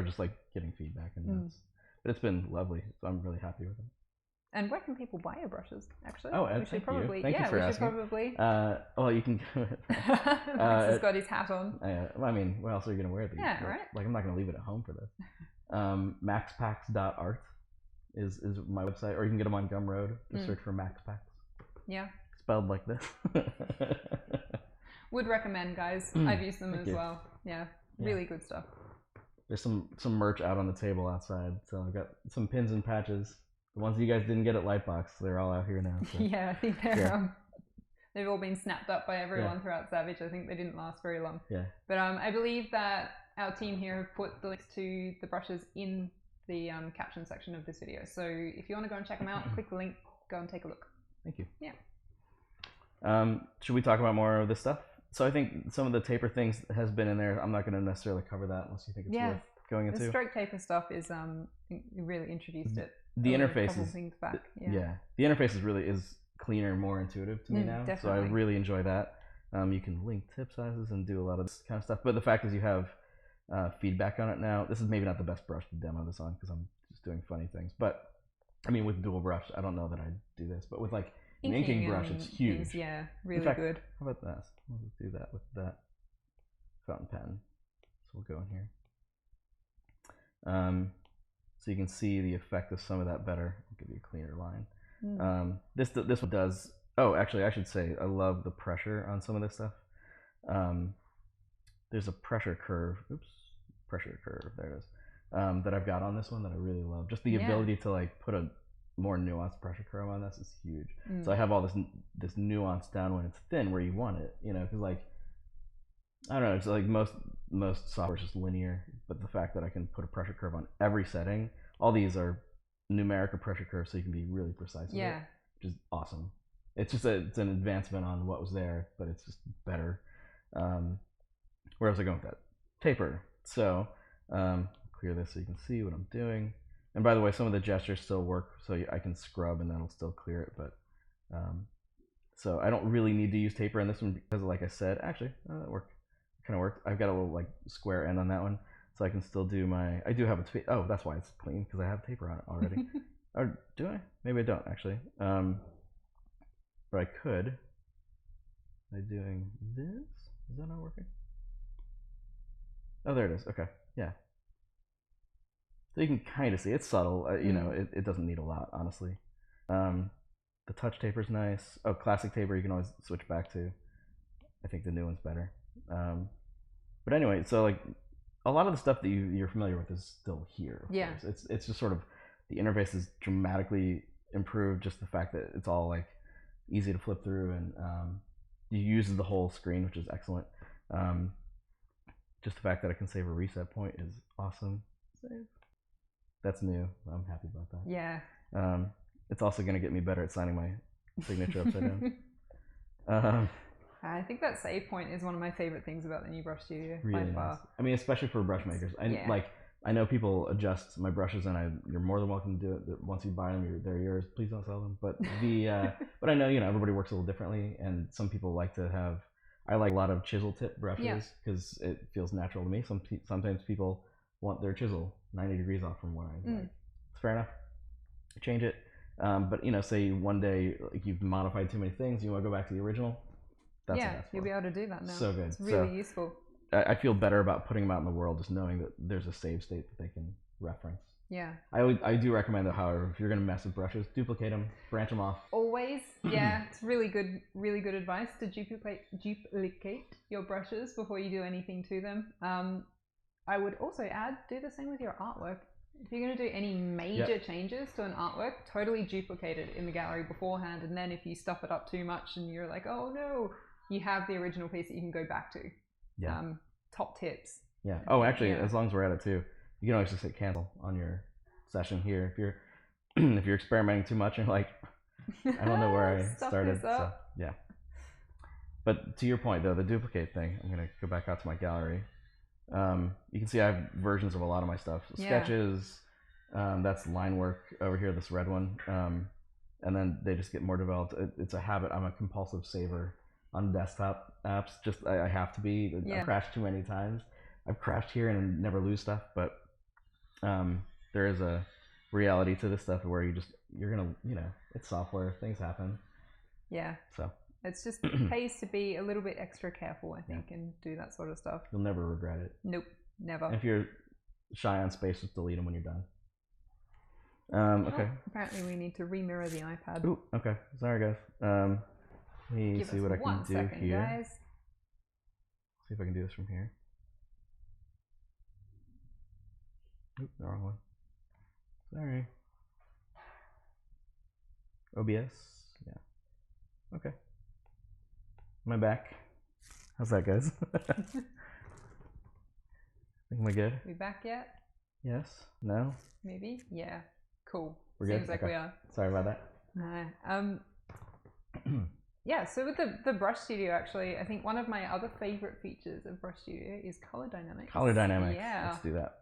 B: getting feedback and notes. But it's been lovely, so I'm really happy with it.
A: And where can people buy your brushes, actually?
B: Oh, thank you for asking. Well, you can
A: Max has got his hat on.
B: I mean, where else are you going to wear these?
A: Yeah, right.
B: Like, I'm not going to leave it at home for this. Maxpacks.art is my website, or you can get them on Gumroad. Just search for Maxpacks.
A: Yeah.
B: Spelled like this.
A: Would recommend, guys. I've used them as well. Yeah, really good stuff.
B: There's some merch out on the table outside. So I've got some pins and patches. The ones you guys didn't get at Lightbox, they're all out here now. So.
A: Yeah, I think they've all been snapped up by everyone throughout Savage. I think they didn't last very long.
B: Yeah.
A: But I believe that our team here have put the links to the brushes in the caption section of this video. So if you want to go and check them out, click the link, go and take a look.
B: Thank you.
A: Yeah.
B: Should we talk about more of this stuff? So I think some of the taper things has been in there. I'm not going to necessarily cover that unless you think it's worth going into.
A: The stroke taper stuff is really introduced it.
B: The interface
A: is things back.
B: The interface is cleaner, more intuitive to me now.
A: Definitely.
B: So I really enjoy that. You can link tip sizes and do a lot of this kind of stuff. But the fact is, you have feedback on it now. This is maybe not the best brush to demo this on because I'm just doing funny things. But I mean, with dual brush, I don't know that I'd do this. But with like an inking brush, it's huge.
A: Things, yeah, really
B: in fact,
A: good.
B: How about this? We'll do that with that fountain pen. So we'll go in here. So you can see the effect of some of that better. I'll give you a cleaner line. This one does. Oh, actually, I should say I love the pressure on some of this stuff. There's a pressure curve. Oops, pressure curve. There it is. That I've got on this one that I really love. Just the ability to like put a more nuanced pressure curve on this is huge. So I have all this nuance down when it's thin where you want it. You know, because like I don't know. It's like most software is just linear, but the fact that I can put a pressure curve on every setting, all these are numeric pressure curves, so you can be really precise with it, which is awesome. It's just it's an advancement on what was there, but it's just better. Where was I going with that? Taper. So clear this so you can see what I'm doing. And by the way, some of the gestures still work, so I can scrub and that'll still clear it. But so I don't really need to use taper in this one because, like I said, actually that worked. Kind of worked. I've got a little like square end on that one, so I can still do my. I do have a tweet. Oh, that's why it's clean because I have taper on it already. Or do I? Maybe I don't actually. But I could. By doing this. Is that not working? Oh, there it is. Okay. Yeah. So you can kind of see it's subtle. You know, it doesn't need a lot, honestly. The touch taper is nice. Oh, classic taper you can always switch back to. I think the new one's better. But anyway, so like a lot of the stuff that you're familiar with is still here. Of course. It's just sort of the interface is dramatically improved. Just the fact that it's all like easy to flip through and you use the whole screen, which is excellent. Just the fact that I can save a reset point is awesome. Save. That's new. I'm happy about that.
A: Yeah.
B: It's also going to get me better at signing my signature upside down.
A: I think that save point is one of my favorite things about the new Brush Studio
B: really
A: by far.
B: Nice. I mean, especially for brush makers. I know people adjust my brushes, and you're more than welcome to do it. Once you buy them, they're yours. Please don't sell them. But but I know everybody works a little differently, and some people like to have. I like a lot of chisel tip brushes because it feels natural to me. Sometimes people want their chisel 90 degrees off from what I like. It's fair enough. Change it. But say one day like you've modified too many things, you want to go back to the original.
A: You'll be able to do that now.
B: So good.
A: It's really useful.
B: I feel better about putting them out in the world, just knowing that there's a save state that they can reference.
A: Yeah.
B: I do recommend though, however, if you're going to mess with brushes, duplicate them, branch them off.
A: Always. Yeah, it's really good advice to duplicate your brushes before you do anything to them. I would also add, do the same with your artwork. If you're going to do any major changes to an artwork, totally duplicate it in the gallery beforehand, and then if you stuff it up too much and you're like, oh no, you have the original piece that you can go back to. Yeah. Top tips.
B: Yeah. Oh, actually, as long as we're at it too, you can always just hit cancel on your session here. If you're if you're experimenting too much and like, I don't know where I started. So, yeah. But to your point though, the duplicate thing, I'm gonna go back out to my gallery. You can see I have versions of a lot of my stuff. So sketches, that's line work over here, this red one. And then they just get more developed. It's a habit. I'm a compulsive saver on desktop apps. Just I have to be. I've crashed too many times. I've crashed here and never lose stuff, but there is a reality to this stuff where you're gonna it's software, things happen.
A: Yeah. So it's just pays to be a little bit extra careful, I think, and do that sort of stuff.
B: You'll never regret it.
A: Nope, never.
B: And if you're shy on space, just delete them when you're done. Okay.
A: Oh, apparently we need to remirror the iPad.
B: Ooh, okay. Sorry, guys. Let me
A: Give
B: see
A: us
B: what I can
A: 1
B: do
A: second,
B: here.
A: guys.
B: See if I can do this from here. Oop, the wrong one. Sorry. OBS. Yeah. Okay. Am I back? How's that, guys? Am I good?
A: We back yet?
B: Yes? No?
A: Maybe? Yeah. Cool.
B: We're
A: Seems
B: good?
A: like
B: Okay.
A: we are.
B: Sorry about that.
A: Yeah, so with the Brush Studio, actually, I think one of my other favorite features of Brush Studio is color dynamics.
B: Color dynamics.
A: Yeah.
B: Let's do that.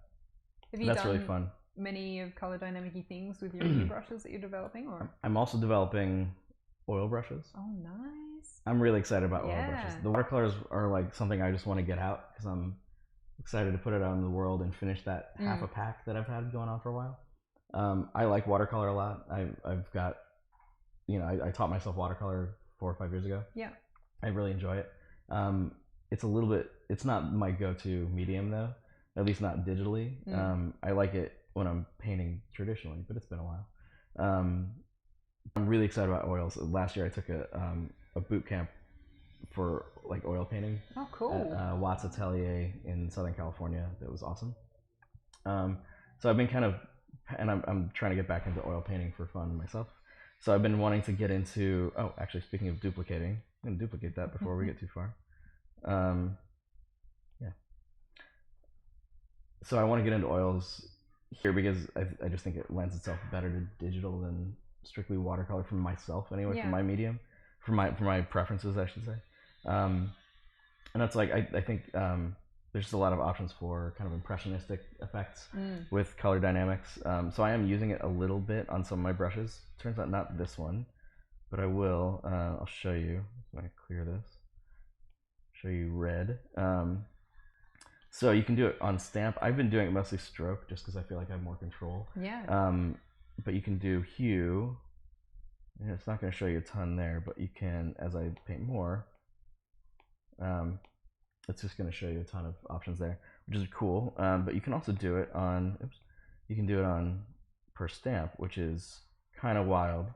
A: Have you
B: That's
A: done
B: really fun.
A: many of color dynamic-y things with your new brushes that you're developing? Or?
B: I'm also developing oil brushes.
A: Oh, nice.
B: I'm really excited about oil
A: Yeah.
B: brushes. The watercolors are like something I just want to get out because I'm excited to put it out in the world and finish that half a pack that I've had going on for a while. I like watercolor a lot. I've got, I taught myself watercolor 4 or 5 years ago.
A: Yeah.
B: I really enjoy it. It's not my go-to medium though, at least not digitally. I like it when I'm painting traditionally, but it's been a while. I'm really excited about oils. Last year I took a boot camp for like oil painting.
A: Oh, cool.
B: At Watts Atelier in Southern California. That was awesome. So I've been and I'm trying to get back into oil painting for fun myself. So I've been wanting to get into, actually speaking of duplicating, I'm going to duplicate that before we get too far. Yeah. So I want to get into oils here because I just think it lends itself better to digital than strictly watercolor for myself anyway, for my medium, for my preferences, I should say. And that's like, I think there's just a lot of options for kind of impressionistic effects with color dynamics. So I am using it a little bit on some of my brushes. Turns out not this one, but I will. I'll show you. I'm going to clear this. Show you red. So you can do it on stamp. I've been doing it mostly stroke just because I feel like I have more control.
A: Yeah.
B: But you can do hue. And it's not going to show you a ton there, but you can, as I paint more, it's just going to show you a ton of options there, which is cool. But you can also do it on, you can do it on per stamp, which is kind of wild.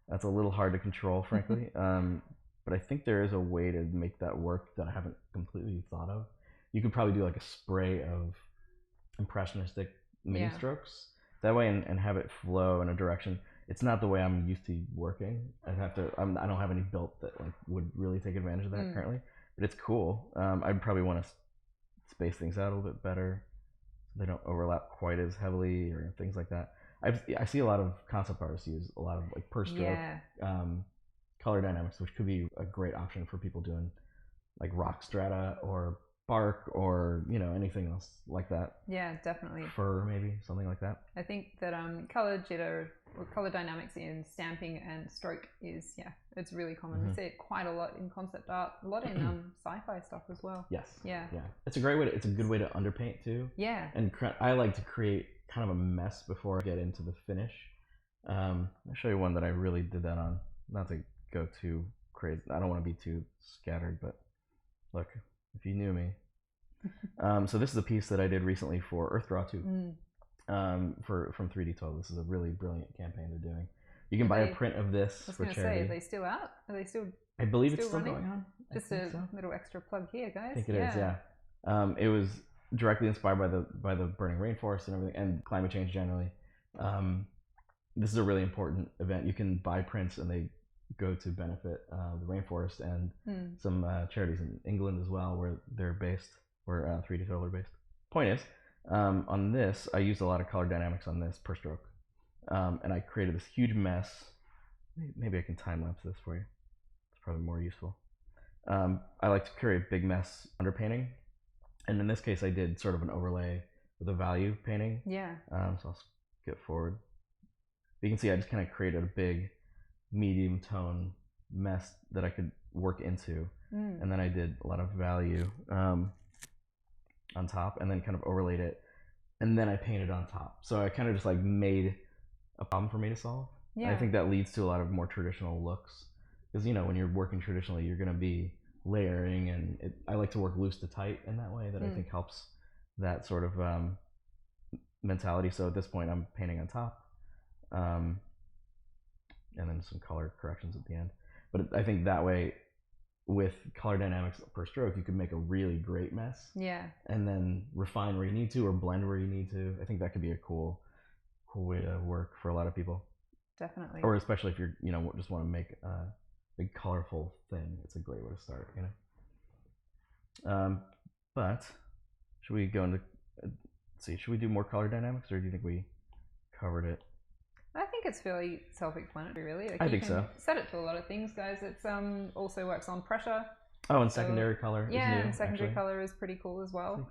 B: That's a little hard to control, frankly. But I think there is a way to make that work that I haven't completely thought of. You could probably do like a spray of impressionistic mini strokes that way and have it flow in a direction. It's not the way I'm used to working. I don't have any built that like would really take advantage of that currently. But it's cool. I'd probably want to space things out a little bit better so they don't overlap quite as heavily or things like that. I see a lot of concept artists use a lot of like per stroke color dynamics, which could be a great option for people doing like rock strata or bark or anything else like that.
A: Yeah, definitely.
B: Fur, maybe something like that.
A: I think that color jitter or color dynamics in stamping and stroke is it's really common. We see it quite a lot in concept art, a lot in sci-fi stuff as well.
B: Yes.
A: Yeah.
B: It's a great way. It's a good way to underpaint too.
A: Yeah.
B: And I like to create kind of a mess before I get into the finish. I'll show you one that I really did that on. Not to go too crazy. I don't want to be too scattered, but look. If you knew me. So this is a piece that I did recently for Earthdraw 2 from 3D12. This is a really brilliant campaign they're doing. You can buy a print of this for charity.
A: Say, are they still out? Are they still?
B: I believe it's still going on.
A: Just a little extra plug here, guys.
B: I think it is. Yeah. It was directly inspired by the burning rainforest and everything, and climate change generally. This is a really important event. You can buy prints, and they go to benefit the rainforest and some charities in England as well, where they're based, where 3D12 are based. Point is, on this, I used a lot of color dynamics on this per stroke, and I created this huge mess. Maybe I can time lapse this for you. It's probably more useful. I like to create a big mess underpainting, and in this case, I did sort of an overlay with a value painting. Yeah. So I'll skip forward. You can see I just kind of created a big medium tone mess that I could work into, and then I did a lot of value on top, and then kind of overlaid it, and then I painted on top. So I kind of just like made a problem for me to solve. Yeah. I think that leads to a lot of more traditional looks, because when you're working traditionally, you're going to be layering, and I like to work loose to tight in that way. That I think helps that sort of mentality. So at this point, I'm painting on top, and then some color corrections at the end. But I think that way, with color dynamics per stroke, you could make a really great mess.
A: Yeah.
B: And then refine where you need to, or blend where you need to. I think that could be a cool way to work for a lot of people.
A: Definitely.
B: Or especially if you're, just want to make a big colorful thing. It's a great way to start, But should we go into, should we do more color dynamics, or do you think we covered it?
A: I think it's fairly self-explanatory, really.
B: I think so.
A: Set it to a lot of things, guys. It's also works on pressure.
B: Oh, and secondary color.
A: Yeah,
B: is new,
A: and secondary
B: actually.
A: color is pretty cool as well.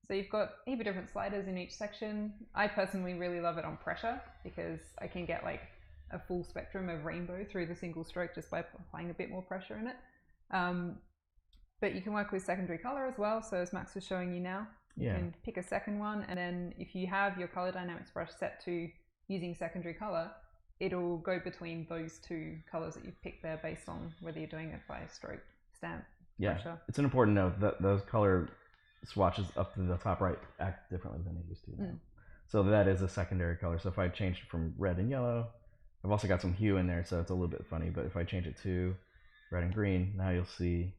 A: So you've got a heap of different sliders in each section. I personally really love it on pressure because I can get like a full spectrum of rainbow through the single stroke just by applying a bit more pressure in it. But you can work with secondary color as well. So as Max was showing you now, you can pick a second one, and then if you have your color dynamics brush set to using secondary color, it'll go between those two colors that you've picked there based on whether you're doing it by stroke, stamp, pressure. It's
B: an important note that those color swatches up to the top right act differently than they used to now. So that is a secondary color. So if I change it from red and yellow, I've also got some hue in there, so it's a little bit funny. But if I change it to red and green, now you'll see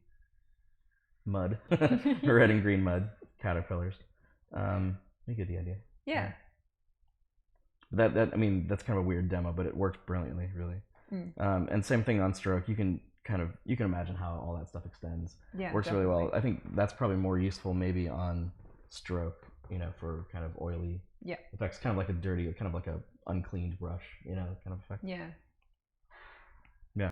B: mud, red and green mud caterpillars. You get the idea.
A: Yeah.
B: That I mean, that's kind of a weird demo, but it works brilliantly, really. And same thing on stroke. You can imagine how all that stuff extends.
A: Yeah,
B: works really well. I think that's probably more useful maybe on stroke, for kind of oily effects, kind of like a dirty, kind of like a uncleaned brush, kind of effect.
A: Yeah.
B: Yeah.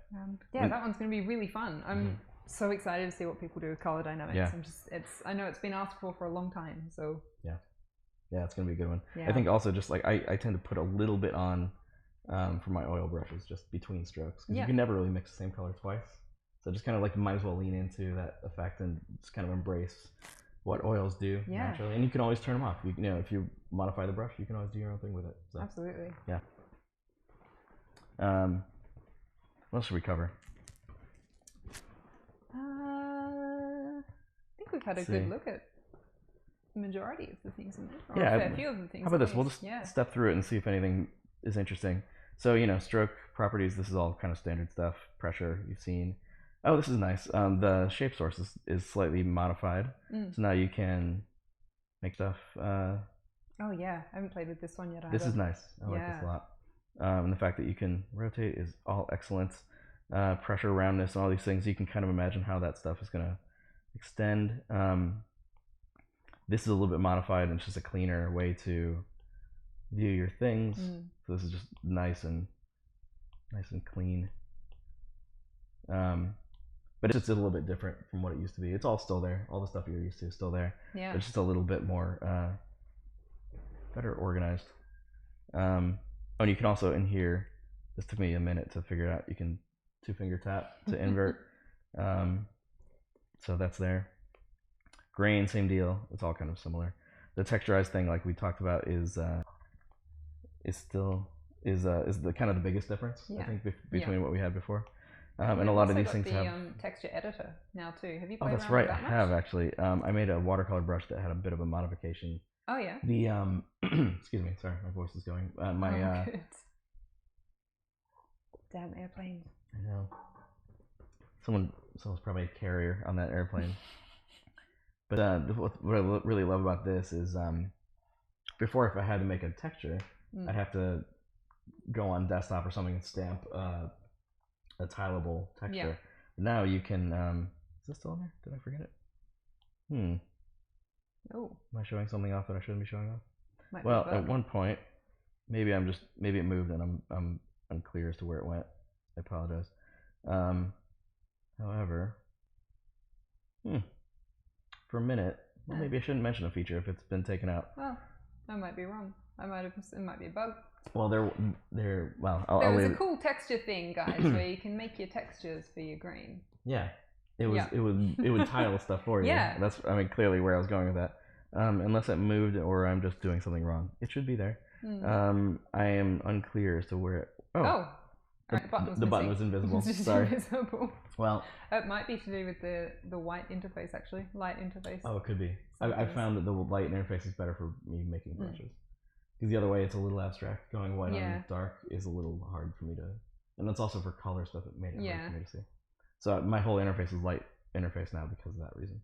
A: That one's going to be really fun. I'm so excited to see what people do with color dynamics.
B: Yeah.
A: I know it's been asked for a long time, so.
B: Yeah, it's gonna be a good one.
A: Yeah.
B: I think also just like I tend to put a little bit on for my oil brushes just between strokes, because you can never really mix the same color twice. So just kind of like might as well lean into that effect and just kind of embrace what oils do naturally. And you can always turn them off. If you modify the brush, you can always do your own thing with it. So,
A: absolutely.
B: Yeah. What else should we cover?
A: I think we've had a good look at the majority of the things in there. Or a fair few of the things.
B: How about this? We'll just step through it and see if anything is interesting. So, stroke properties, this is all kind of standard stuff. Pressure, you've seen. Oh, this is nice. The shape source is slightly modified. So now you can make stuff.
A: Oh, yeah. I haven't played with this one yet either.
B: This is nice. I like this a lot. And the fact that you can rotate is all excellent. Pressure, roundness, and all these things. You can kind of imagine how that stuff is going to extend. This is a little bit modified, and it's just a cleaner way to view your things. So this is just nice and clean. But it's just a little bit different from what it used to be. It's all still there. All the stuff you're used to is still there.
A: Yeah.
B: But it's just a little bit more better organized. And you can also in here, this took me a minute to figure out, you can 2-finger tap to invert. So that's there. Grain, same deal. It's all kind of similar. The texturized thing, like we talked about, is the kind of the biggest difference, I think, between what we had before. And a lot of these things have
A: texture editor now too. Have you played
B: that's
A: around
B: right.
A: with that
B: I have actually. I made a watercolor brush that had a bit of a modification.
A: Oh yeah.
B: The excuse me, sorry, my voice is going.
A: Good. Damn airplanes.
B: I know. Someone's probably a carrier on that airplane. But what I really love about this is before, if I had to make a texture, I'd have to go on desktop or something and stamp a tileable texture. Now you can. Is this still in there? Did I forget it?
A: Oh.
B: Am I showing something off that I shouldn't be showing off?
A: Might
B: well, at one point, maybe it moved and I'm unclear as to where it went. I apologize. However, for a minute, well, maybe I shouldn't mention a feature if it's been taken out.
A: Well, I might be wrong. It might be a bug.
B: Well, there
A: was a cool texture thing, guys, where you can make your textures for your grain.
B: Yeah, it would tile stuff for you.
A: Yeah,
B: that's clearly where I was going with that. Unless it moved or I'm just doing something wrong, it should be there. I am unclear as to where it.
A: The
B: button was invisible.
A: It's just
B: Sorry.
A: invisible.
B: Well,
A: it might be to do with the white interface, actually. Light interface.
B: Oh, it could be. I found that the light interface is better for me making brushes. Because the other way, it's a little abstract. Going white on dark is a little hard for me to... And it's also for color stuff, it made it hard for me to see. So my whole interface is light interface now because of that reason.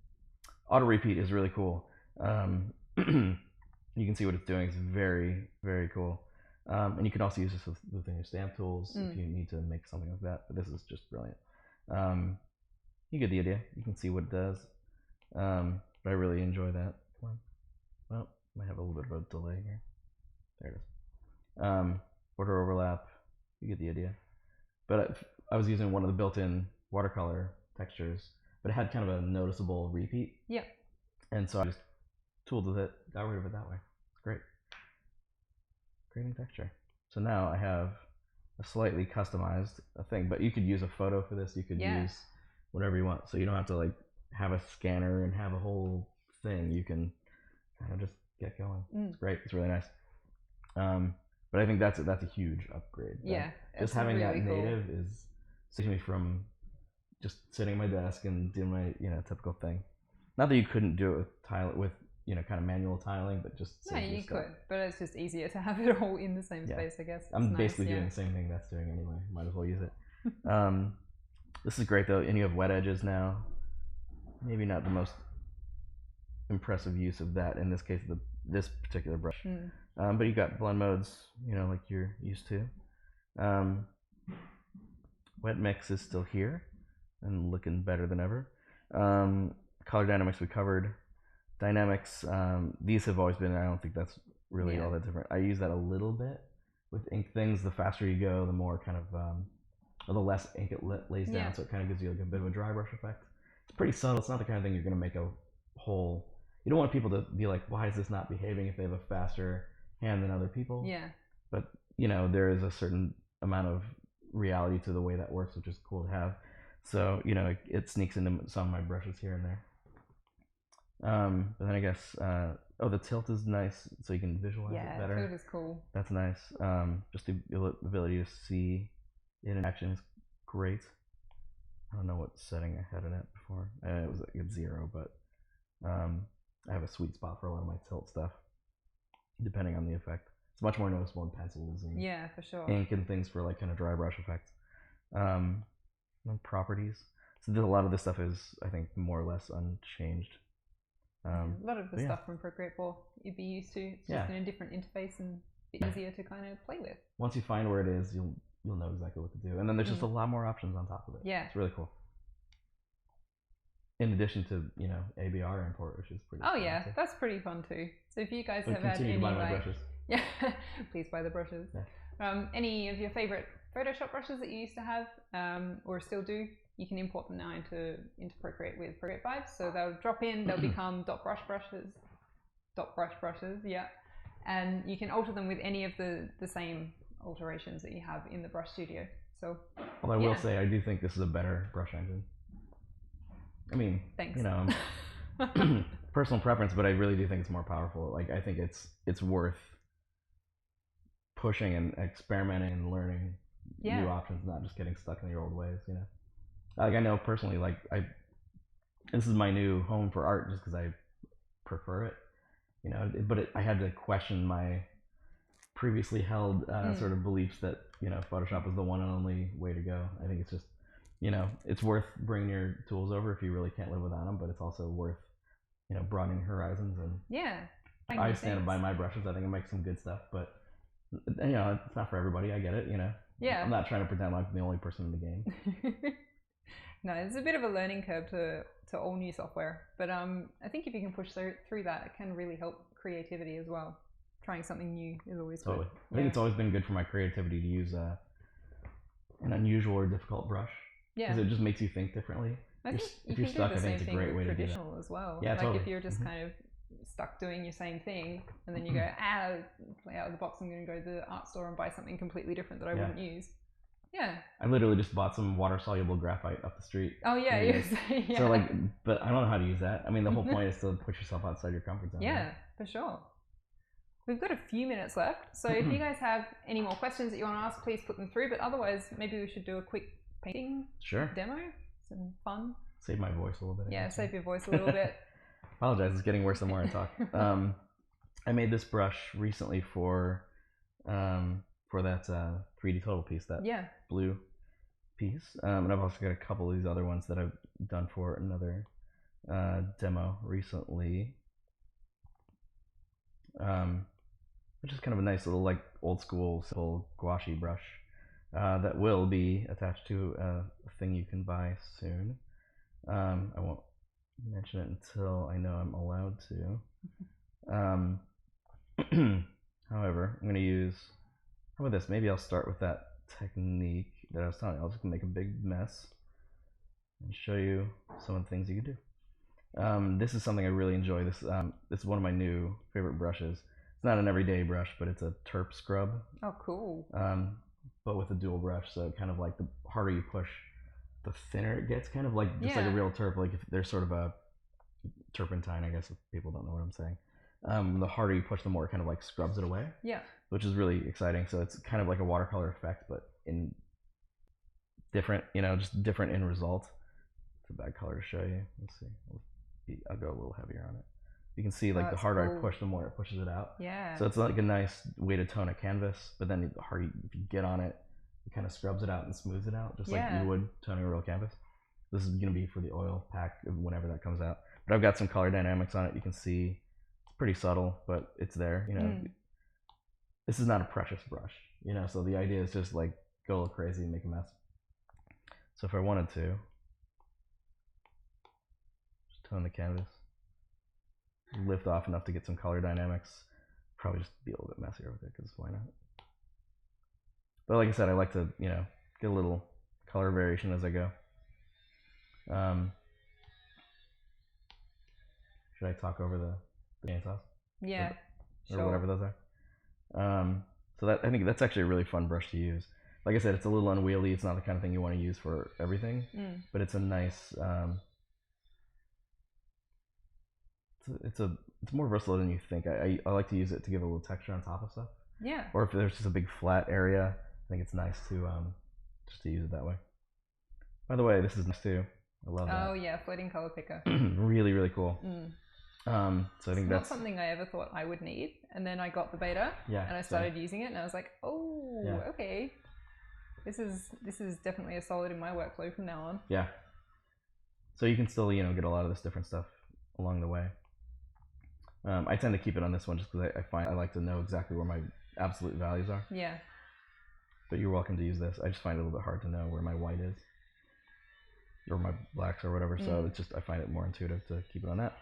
B: Auto repeat is really cool. You can see what it's doing. It's very, very cool. And you can also use this within your stamp tools if you need to make something like that. But this is just brilliant. You get the idea. You can see what it does. But I really enjoy that. Come on. Well, might have a little bit of a delay here. There it is. Border overlap. You get the idea. But I was using one of the built-in watercolor textures, but it had kind of a noticeable repeat.
A: Yeah. And
B: so I just tooled with it, got rid of it that way. It's great. Great new texture. So now I have a slightly customized thing, but you could use a photo for this. You could use whatever you want. So you don't have to like have a scanner and have a whole thing. You can kind of just get going. It's great. It's really nice. But I think that's a huge upgrade.
A: Yeah.
B: Just having really that native is saving me from just sitting at my desk and doing my typical thing. Not that you couldn't do it with kind of manual tiling, but just
A: no, you could. But it's just easier to have it all in the same space, I guess.
B: I'm basically doing the same thing that's doing anyway. Might as well use it. This is great though, and you have wet edges now. Maybe not the most impressive use of that in this case, this particular brush. But you got blend modes, like you're used to. Wet mix is still here and looking better than ever. Color dynamics we covered. Dynamics, these have always been, I don't think that's really all that different. I use that a little bit with ink things. The faster you go, the more kind of, or the less ink it lays down, so it kind of gives you like a bit of a dry brush effect. It's pretty subtle. It's not the kind of thing you're going to make a whole... You don't want people to be like, why is this not behaving if they have a faster hand than other people?
A: Yeah.
B: But, there is a certain amount of reality to the way that works, which is cool to have. So, it sneaks into some of my brushes here and there. But then I guess, the tilt is nice, so you can visualize it better.
A: Yeah, tilt is cool.
B: That's nice. Just the ability to see it in action is great. I don't know what setting I had it at before. It was at 0, but I have a sweet spot for a lot of my tilt stuff, depending on the effect. It's much more noticeable in pencils and
A: for sure.
B: ink and things for like kind of dry brush effects. Properties. So a lot of this stuff is, I think, more or less unchanged.
A: A lot of the stuff from Procreate 4 you'd be used to. It's just in a different interface and a bit easier to kind of play with.
B: Once you find where it is, you'll know exactly what to do. And then there's just a lot more options on top of it.
A: Yeah.
B: It's really cool. In addition to, ABR import, which is pretty
A: fun. Oh yeah, that's pretty fun too. So if you guys have had any
B: brushes.
A: Yeah, please buy the brushes. Yeah. Any of your favorite Photoshop brushes that you used to have or still do, you can import them now into Procreate with Procreate 5. So they'll drop in, they'll become dot brush brushes, and you can alter them with any of the same alterations that you have in the brush studio. So,
B: well, I will say I do think this is a better brush engine. I mean,
A: thanks.
B: Personal preference, but I really do think it's more powerful. Like, I think it's worth pushing and experimenting and learning new options, not just getting stuck in your old ways. Like, I know personally, like this is my new home for art just because I prefer it. But I had to question my previously held sort of beliefs that Photoshop is the one and only way to go. I think it's just it's worth bringing your tools over if you really can't live without them, but it's also worth broadening horizons. And I stand by my brushes. I think I make some good stuff, but it's not for everybody. I get it. I'm not trying to pretend like I'm the only person in the game.
A: No, it's a bit of a learning curve to all new software, but I think if you can push through that, it can really help creativity as well. Trying something new is always good.
B: I think it's always been good for my creativity to use an unusual or difficult brush. Because it just makes you think differently.
A: If you're stuck, I think it's a great way to do that. As well.
B: Yeah,
A: like if you're just kind of stuck doing your same thing, and then you go, play out of the box, I'm going to go to the art store and buy something completely different that I wouldn't use. Yeah. I
B: literally just bought some water-soluble graphite up the street.
A: Oh yeah, yeah.
B: So but I don't know how to use that. I mean, the whole point is to push yourself outside your comfort zone.
A: Yeah, right? For sure. We've got a few minutes left, so if you guys have any more questions that you want to ask, please put them through. But otherwise, maybe we should do a quick painting demo. Some fun.
B: Save my voice a little bit.
A: Yeah, save your voice a little bit.
B: Apologize, it's getting worse the more I talk. I made this brush recently for that 3D total piece, that blue piece, and I've also got a couple of these other ones that I've done for another demo recently, which is kind of a nice little like old school simple gouache brush that will be attached to a thing you can buy soon. I won't mention it until I know I'm allowed to. However, I'm going to use, how about this? Maybe I'll start with that technique that I was telling you. I'll just make a big mess and show you some of the things you can do. This is something I really enjoy. This is one of my new favorite brushes. It's not an everyday brush, but it's a terp scrub.
A: Oh, cool.
B: But with a dual brush, so kind of like the harder you push, the thinner it gets, kind of like just like a real terp. Like if there's sort of a turpentine, I guess, if people don't know what I'm saying. The harder you push, the more it kind of like scrubs it away.
A: Yeah. Which
B: is really exciting. So it's kind of like a watercolor effect, but in different, just different in result. It's a bad color to show you. Let's see. I'll go a little heavier on it. You can see like the harder I push, the more it pushes it out.
A: Yeah.
B: So it's like a nice way to tone a canvas, but then the harder if you get on it, it kind of scrubs it out and smooths it out, just like you would toning a real canvas. This is going to be for the oil pack whenever that comes out. But I've got some color dynamics on it. You can see it's pretty subtle, but it's there. This is not a precious brush, so the idea is just like go a little crazy and make a mess. So if I wanted to, just tone the canvas, lift off enough to get some color dynamics, probably just be a little bit messier with it, because why not? But like I said, I like to, get a little color variation as I go. Should I talk over the chainsaws?
A: Yeah.
B: Or whatever those are. So that, I think that's actually a really fun brush to use. Like I said, it's a little unwieldy. It's not the kind of thing you want to use for everything, but it's a nice. It's more versatile than you think. I like to use it to give a little texture on top of stuff.
A: Yeah.
B: Or if there's just a big flat area, I think it's nice to just to use it that way. By the way, this is nice too. I love that.
A: Oh yeah, floating color picker.
B: Really, really cool. So I think that's
A: not something I ever thought I would need, and then I got the beta, and I started using it, and I was like, oh, okay, this is definitely a solid in my workflow from now on.
B: Yeah. So you can still get a lot of this different stuff along the way. I tend to keep it on this one just because I find I like to know exactly where my absolute values are.
A: Yeah.
B: But you're welcome to use this. I just find it a little bit hard to know where my white is, or my blacks or whatever. So it's just I find it more intuitive to keep it on that.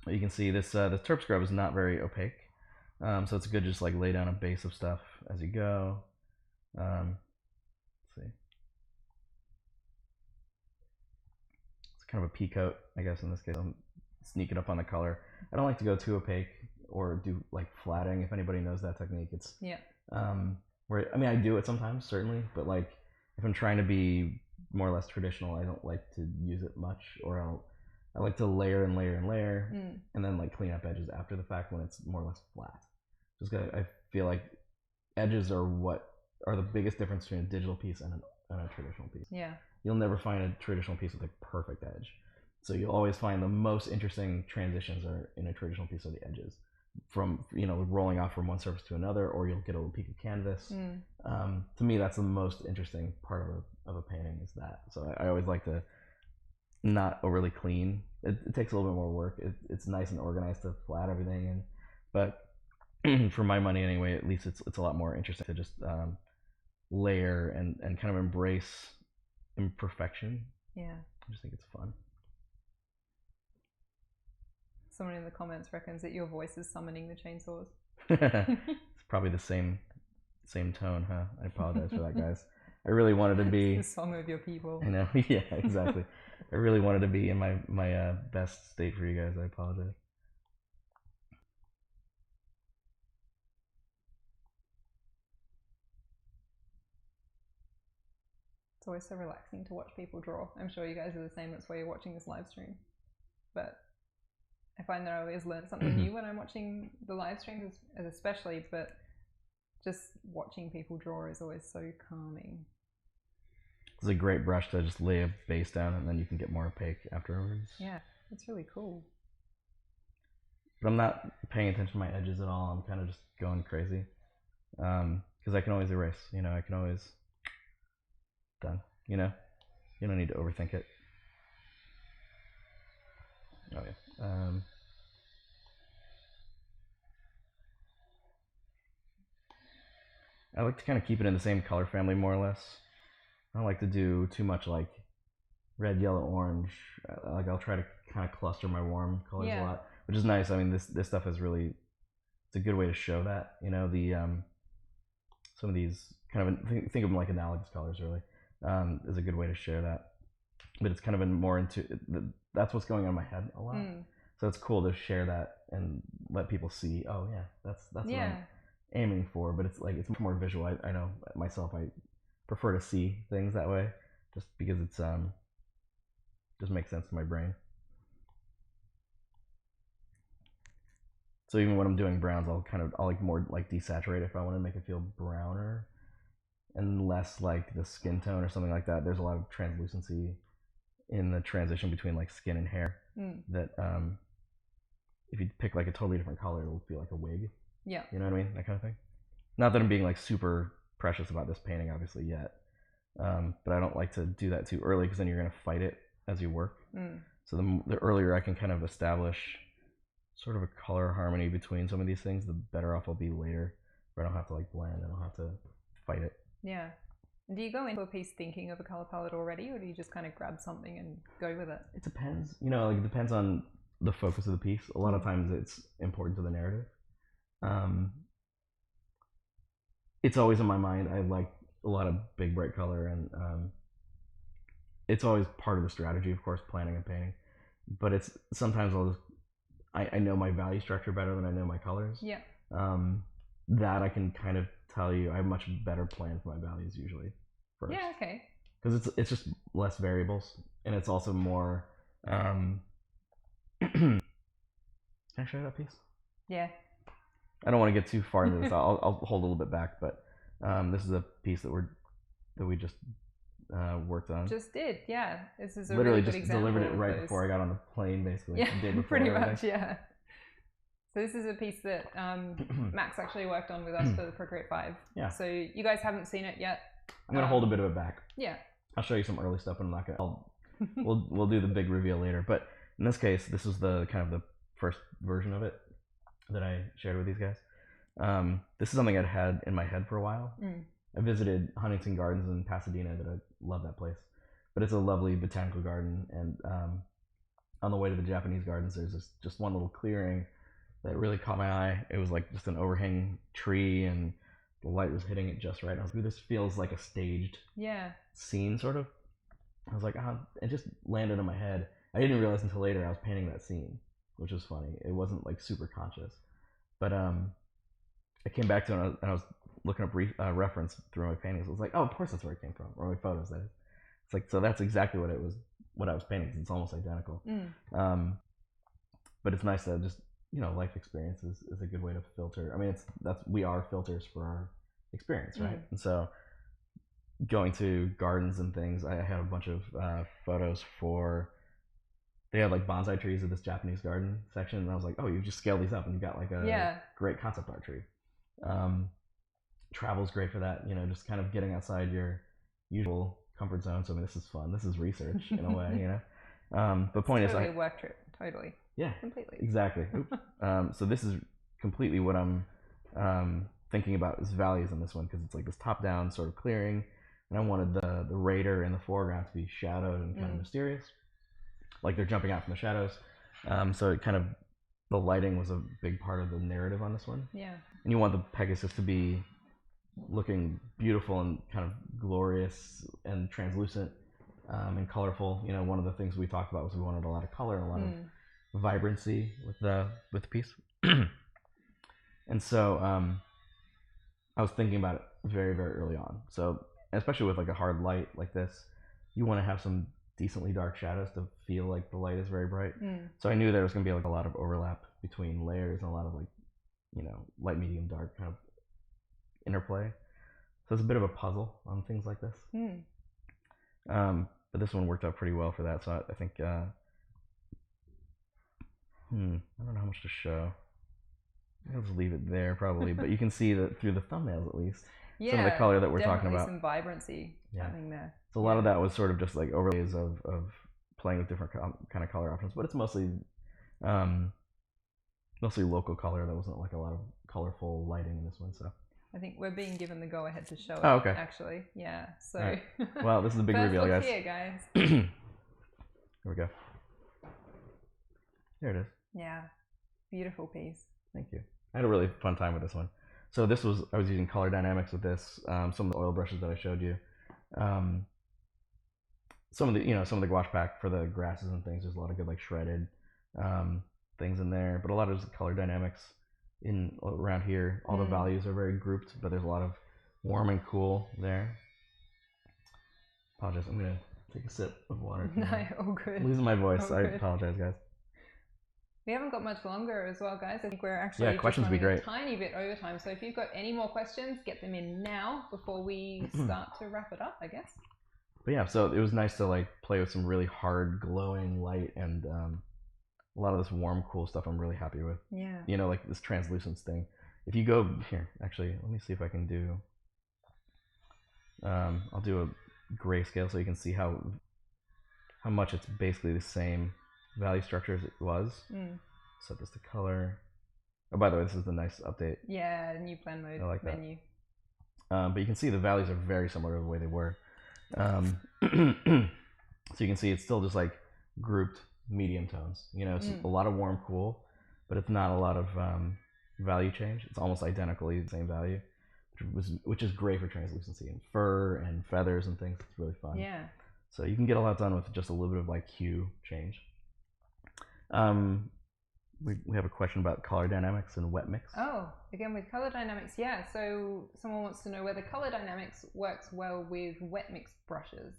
B: You can see this the terp scrub is not very opaque, so it's good to just like lay down a base of stuff as you go. Let's see, it's kind of a pea coat, I guess in this case. I'm sneaking up on the color. I don't like to go too opaque or do like flatting. If anybody knows that technique, it's where I do it sometimes, certainly, but like if I'm trying to be more or less traditional, I don't like to use it much, or I like to layer and layer and layer, and then like clean up edges after the fact when it's more or less flat. Just because I feel like edges are what are the biggest difference between a digital piece and a traditional piece. Yeah. You'll never find a traditional piece with a perfect edge. So you'll always find the most interesting transitions are in a traditional piece are the edges, from rolling off from one surface to another, or you'll get a little peak of canvas. To me, that's the most interesting part of a painting is that. So I always like to not overly clean. It takes a little bit more work. It's nice and organized to flat everything, but for my money anyway, at least it's a lot more interesting to just layer and kind of embrace imperfection. Yeah, I just think it's fun.
A: Someone in the comments reckons that your voice is summoning the chainsaws.
B: It's probably the same tone, huh? I apologize for that, guys. I really wanted to be
A: the song of your people.
B: I know. Yeah, exactly. I really wanted to be in my best state for you guys. I apologize.
A: It's always so relaxing to watch people draw. I'm sure you guys are the same. That's why you're watching this live stream. But I find that I always learn something new when I'm watching the live streams, especially, but just watching people draw is always so calming.
B: It's a great brush to just lay a base down, and then you can get more opaque afterwards.
A: Yeah, it's really cool.
B: But I'm not paying attention to my edges at all. I'm kind of just going crazy. Because I can always erase, you know, I can always, done, you know? You don't need to overthink it. Oh yeah. I like to kind of keep it in the same color family more or less. I don't like to do too much like red, yellow, orange. Like I'll try to kind of cluster my warm colors a lot, which is nice. I mean, this stuff is really, it's a good way to show that, you know, the some of these kind of think of them like analogous colors really, is a good way to share that. But it's kind of more into that's what's going on in my head a lot. So it's cool to share that and let people see. Oh yeah, that's what I'm aiming for. But it's like it's much more visual. I know myself. I prefer to see things that way, just because it's just makes sense to my brain. So even when I'm doing browns, I'll like more like desaturate if I want to make it feel browner, and less like the skin tone or something like that. There's a lot of translucency in the transition between like skin and hair that if you pick like a totally different color, it'll feel like a wig.
A: Yeah.
B: You know what I mean? That kind of thing. Not that I'm being like super precious about this painting, obviously, yet. But I don't like to do that too early because then you're going to fight it as you work. So the earlier I can kind of establish sort of a color harmony between some of these things, the better off I'll be later, where I don't have to like blend, I don't have to fight it.
A: Yeah. Do you go into a piece thinking of a color palette already, or do you just kind of grab something and go with it?
B: It depends. You know, like it depends on the focus of the piece. A lot of times it's important to the narrative. It's always in my mind. I like a lot of big, bright color, and it's always part of the strategy, of course, planning and painting. But it's sometimes I'll just I know my value structure better than I know my colors.
A: Yeah.
B: That I can kind of tell you. I have much better plan for my values usually first.
A: Yeah. Okay.
B: Because it's just less variables, and it's also more. Can I show you that piece?
A: Yeah.
B: I don't want to get too far into this. I'll hold a little bit back, but this is a piece that we just worked on.
A: Just did, yeah. This is a
B: literally
A: really good
B: just
A: example
B: delivered it right before I got on the plane, basically.
A: Yeah,
B: the day before,
A: pretty much, yeah. So this is a piece that Max actually worked on with us for the Procreate 5.
B: Yeah.
A: So you guys haven't seen it yet.
B: I'm gonna hold a bit of it back.
A: Yeah.
B: I'll show you some early stuff, and I'm not gonna. We'll do the big reveal later. But in this case, this is the kind of the first version of it that I shared with these guys. This is something I'd had in my head for a while. I visited Huntington Gardens in Pasadena. That I love that place, but it's a lovely botanical garden. And on the way to the Japanese gardens, there's just one little clearing that really caught my eye. It was like just an overhang tree, and the light was hitting it just right. I was like, this feels like a staged scene, sort of. I was like, it just landed in my head. I didn't realize until later I was painting that scene, which was funny. It wasn't like super conscious, but I came back to it and I was looking up reference through my paintings. I was like, oh, of course that's where it came from, or my photos. That is. It's like, so that's exactly what I was painting. It's almost identical. But it's nice to just, you know, life experience is a good way to filter. I mean, we are filters for our experience, right? And so going to gardens and things, I had a bunch of photos for. They had like bonsai trees at this Japanese garden section, and I was like, oh, you just scale these up and you got like a great concept art tree. Travel's great for that, you know, just kind of getting outside your usual comfort zone. So I mean, this is fun. This is research in a way, you know. But point is,
A: a work trip, totally.
B: Yeah,
A: completely.
B: Exactly. So this is completely what I'm thinking about is values in this one, because it's like this top-down sort of clearing, and I wanted the raider in the foreground to be shadowed and kind of mysterious, like they're jumping out from the shadows. So it kind of, the lighting was a big part of the narrative on this one.
A: Yeah.
B: And you want the Pegasus to be looking beautiful and kind of glorious and translucent and colorful. You know, one of the things we talked about was we wanted a lot of color and a lot of vibrancy with the piece. And so I was thinking about it very, very early on. So especially with like a hard light like this, you want to have some decently dark shadows to feel like the light is very bright. So I knew there was going to be like a lot of overlap between layers and a lot of like, you know, light, medium, dark kind of interplay. So it's a bit of a puzzle on things like this. But this one worked out pretty well for that. So I think, I don't know how much to show. I'll just leave it there probably, but you can see that through the thumbnails at least.
A: Yeah,
B: some of the color that we're talking about.
A: Some vibrancy happening there.
B: So a lot of that was sort of just like overlays of playing with different kind of color options, but it's mostly local color. There wasn't like a lot of colorful lighting in this one, so.
A: I think we're being given the go-ahead to show it.
B: Oh, okay.
A: Actually, yeah. So.
B: Right. Well, this is the big
A: First
B: reveal,
A: look
B: guys.
A: here, guys.
B: Here we go. There it is.
A: Yeah, beautiful piece.
B: Thank you. I had a really fun time with this one. So I was using color dynamics with this. Some of the oil brushes that I showed you. Some of the gouache pack for the grasses and things. There's a lot of good like shredded things in there, but a lot of color dynamics around here. All the values are very grouped, but there's a lot of warm and cool there. Apologize. I'm gonna take a sip of water.
A: No, all good.
B: I'm losing my voice.
A: All
B: I
A: good.
B: apologize, guys.
A: We haven't got much longer as well, guys. I think we're actually
B: questions would be great.
A: A tiny bit over time. So if you've got any more questions, get them in now before we start to wrap it up, I guess.
B: But yeah, so it was nice to like play with some really hard glowing light and a lot of this warm, cool stuff I'm really happy with.
A: Yeah.
B: You know, like this translucence thing. If you go here, actually, let me see if I can do. I'll do a grayscale so you can see how much it's basically the same value structure as it was. Set this to color. Oh, by the way, this is the nice update.
A: Yeah, new plan mode menu.
B: But you can see the values are very similar to the way they were. So you can see it's still just like grouped medium tones. You know, it's a lot of warm, cool, but it's not a lot of value change. It's almost identically the same value, which is great for translucency and fur and feathers and things. It's really fun.
A: Yeah.
B: So you can get a lot done with just a little bit of like hue change. We have a question about color dynamics and wet mix.
A: Oh, again with color dynamics, yeah. So someone wants to know whether color dynamics works well with wet mix brushes.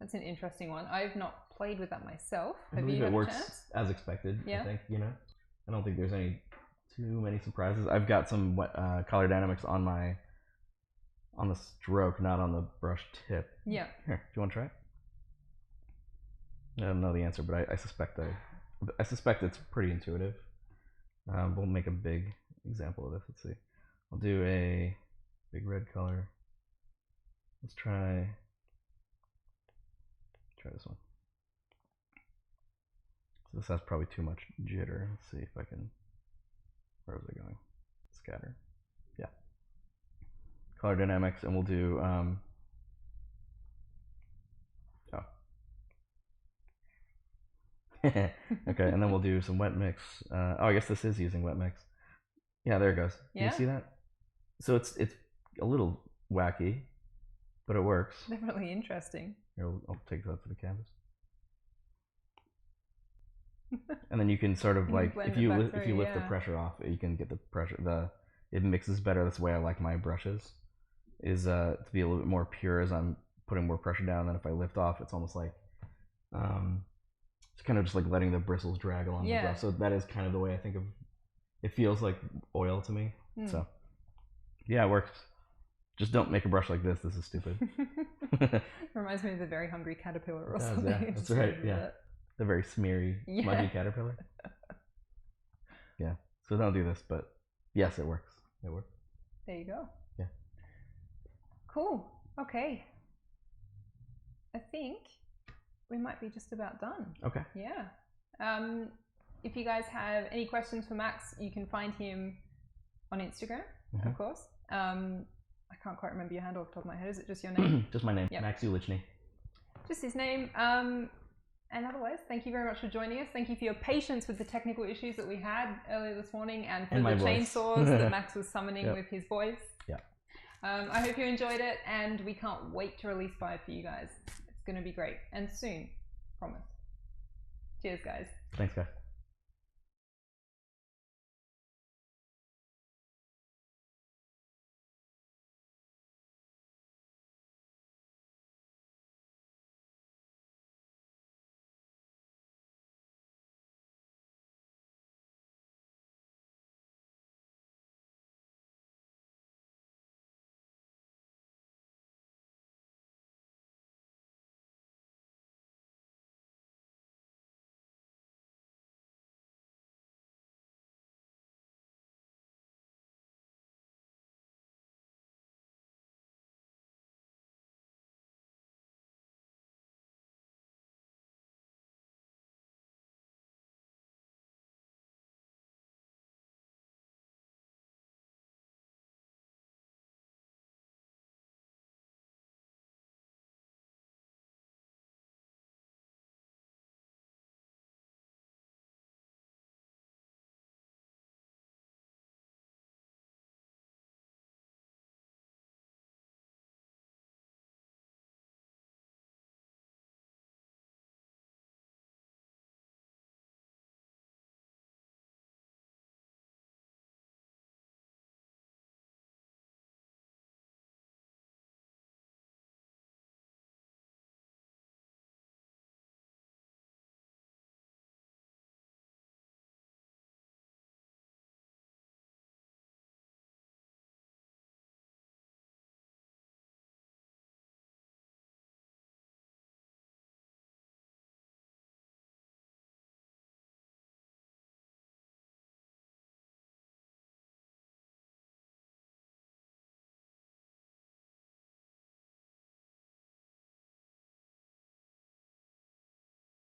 A: That's an interesting one. I've not played with that myself. Have you had a chance?
B: It works as expected.
A: Yeah.
B: I think, you know, I don't think there's too many surprises. I've got some color dynamics on the stroke, not on the brush tip.
A: Yeah.
B: Here, do you want to try it? I don't know the answer, but I suspect it's pretty intuitive. We'll make a big example of this. Let's see. I'll do a big red color. Let's try this one. So this has probably too much jitter. Let's see if I can. Where was it going? Scatter. Yeah. Color dynamics, and we'll do. Okay, and then we'll do some wet mix. I guess this is using wet mix. Yeah, there it goes.
A: Yeah?
B: You see that? So it's a little wacky, but it works.
A: Definitely interesting.
B: Here, I'll take that to the canvas. And then you can sort of like if you lift the pressure off, you can get the pressure. It mixes better. That's the way I like my brushes. Is to be a little bit more pure as I'm putting more pressure down. Then if I lift off, it's almost like it's kind of just like letting the bristles drag along the brush. So that is kind of the way I think of. It feels like oil to me. So yeah, it works. Just don't make a brush like this. This is stupid.
A: Reminds me of the very hungry caterpillar or something.
B: Yeah, that's right. Yeah, the very smeary, smudgy caterpillar. Yeah. So don't do this, but yes, it works. It works.
A: There you go.
B: Yeah.
A: Cool. Okay. I think we might be just about done.
B: Okay.
A: Yeah. If you guys have any questions for Max, you can find him on Instagram, of course. I can't quite remember your handle off the top of my head. Is it just your name?
B: Just my name, Max Ulichney.
A: Just his name. And otherwise, thank you very much for joining us. Thank you for your patience with the technical issues that we had earlier this morning and for the chainsaws that Max was summoning with his voice.
B: Yeah.
A: I hope you enjoyed it, and we can't wait to release 5 for you guys. It's going to be great. And soon. Promise. Cheers, guys.
B: Thanks, guys.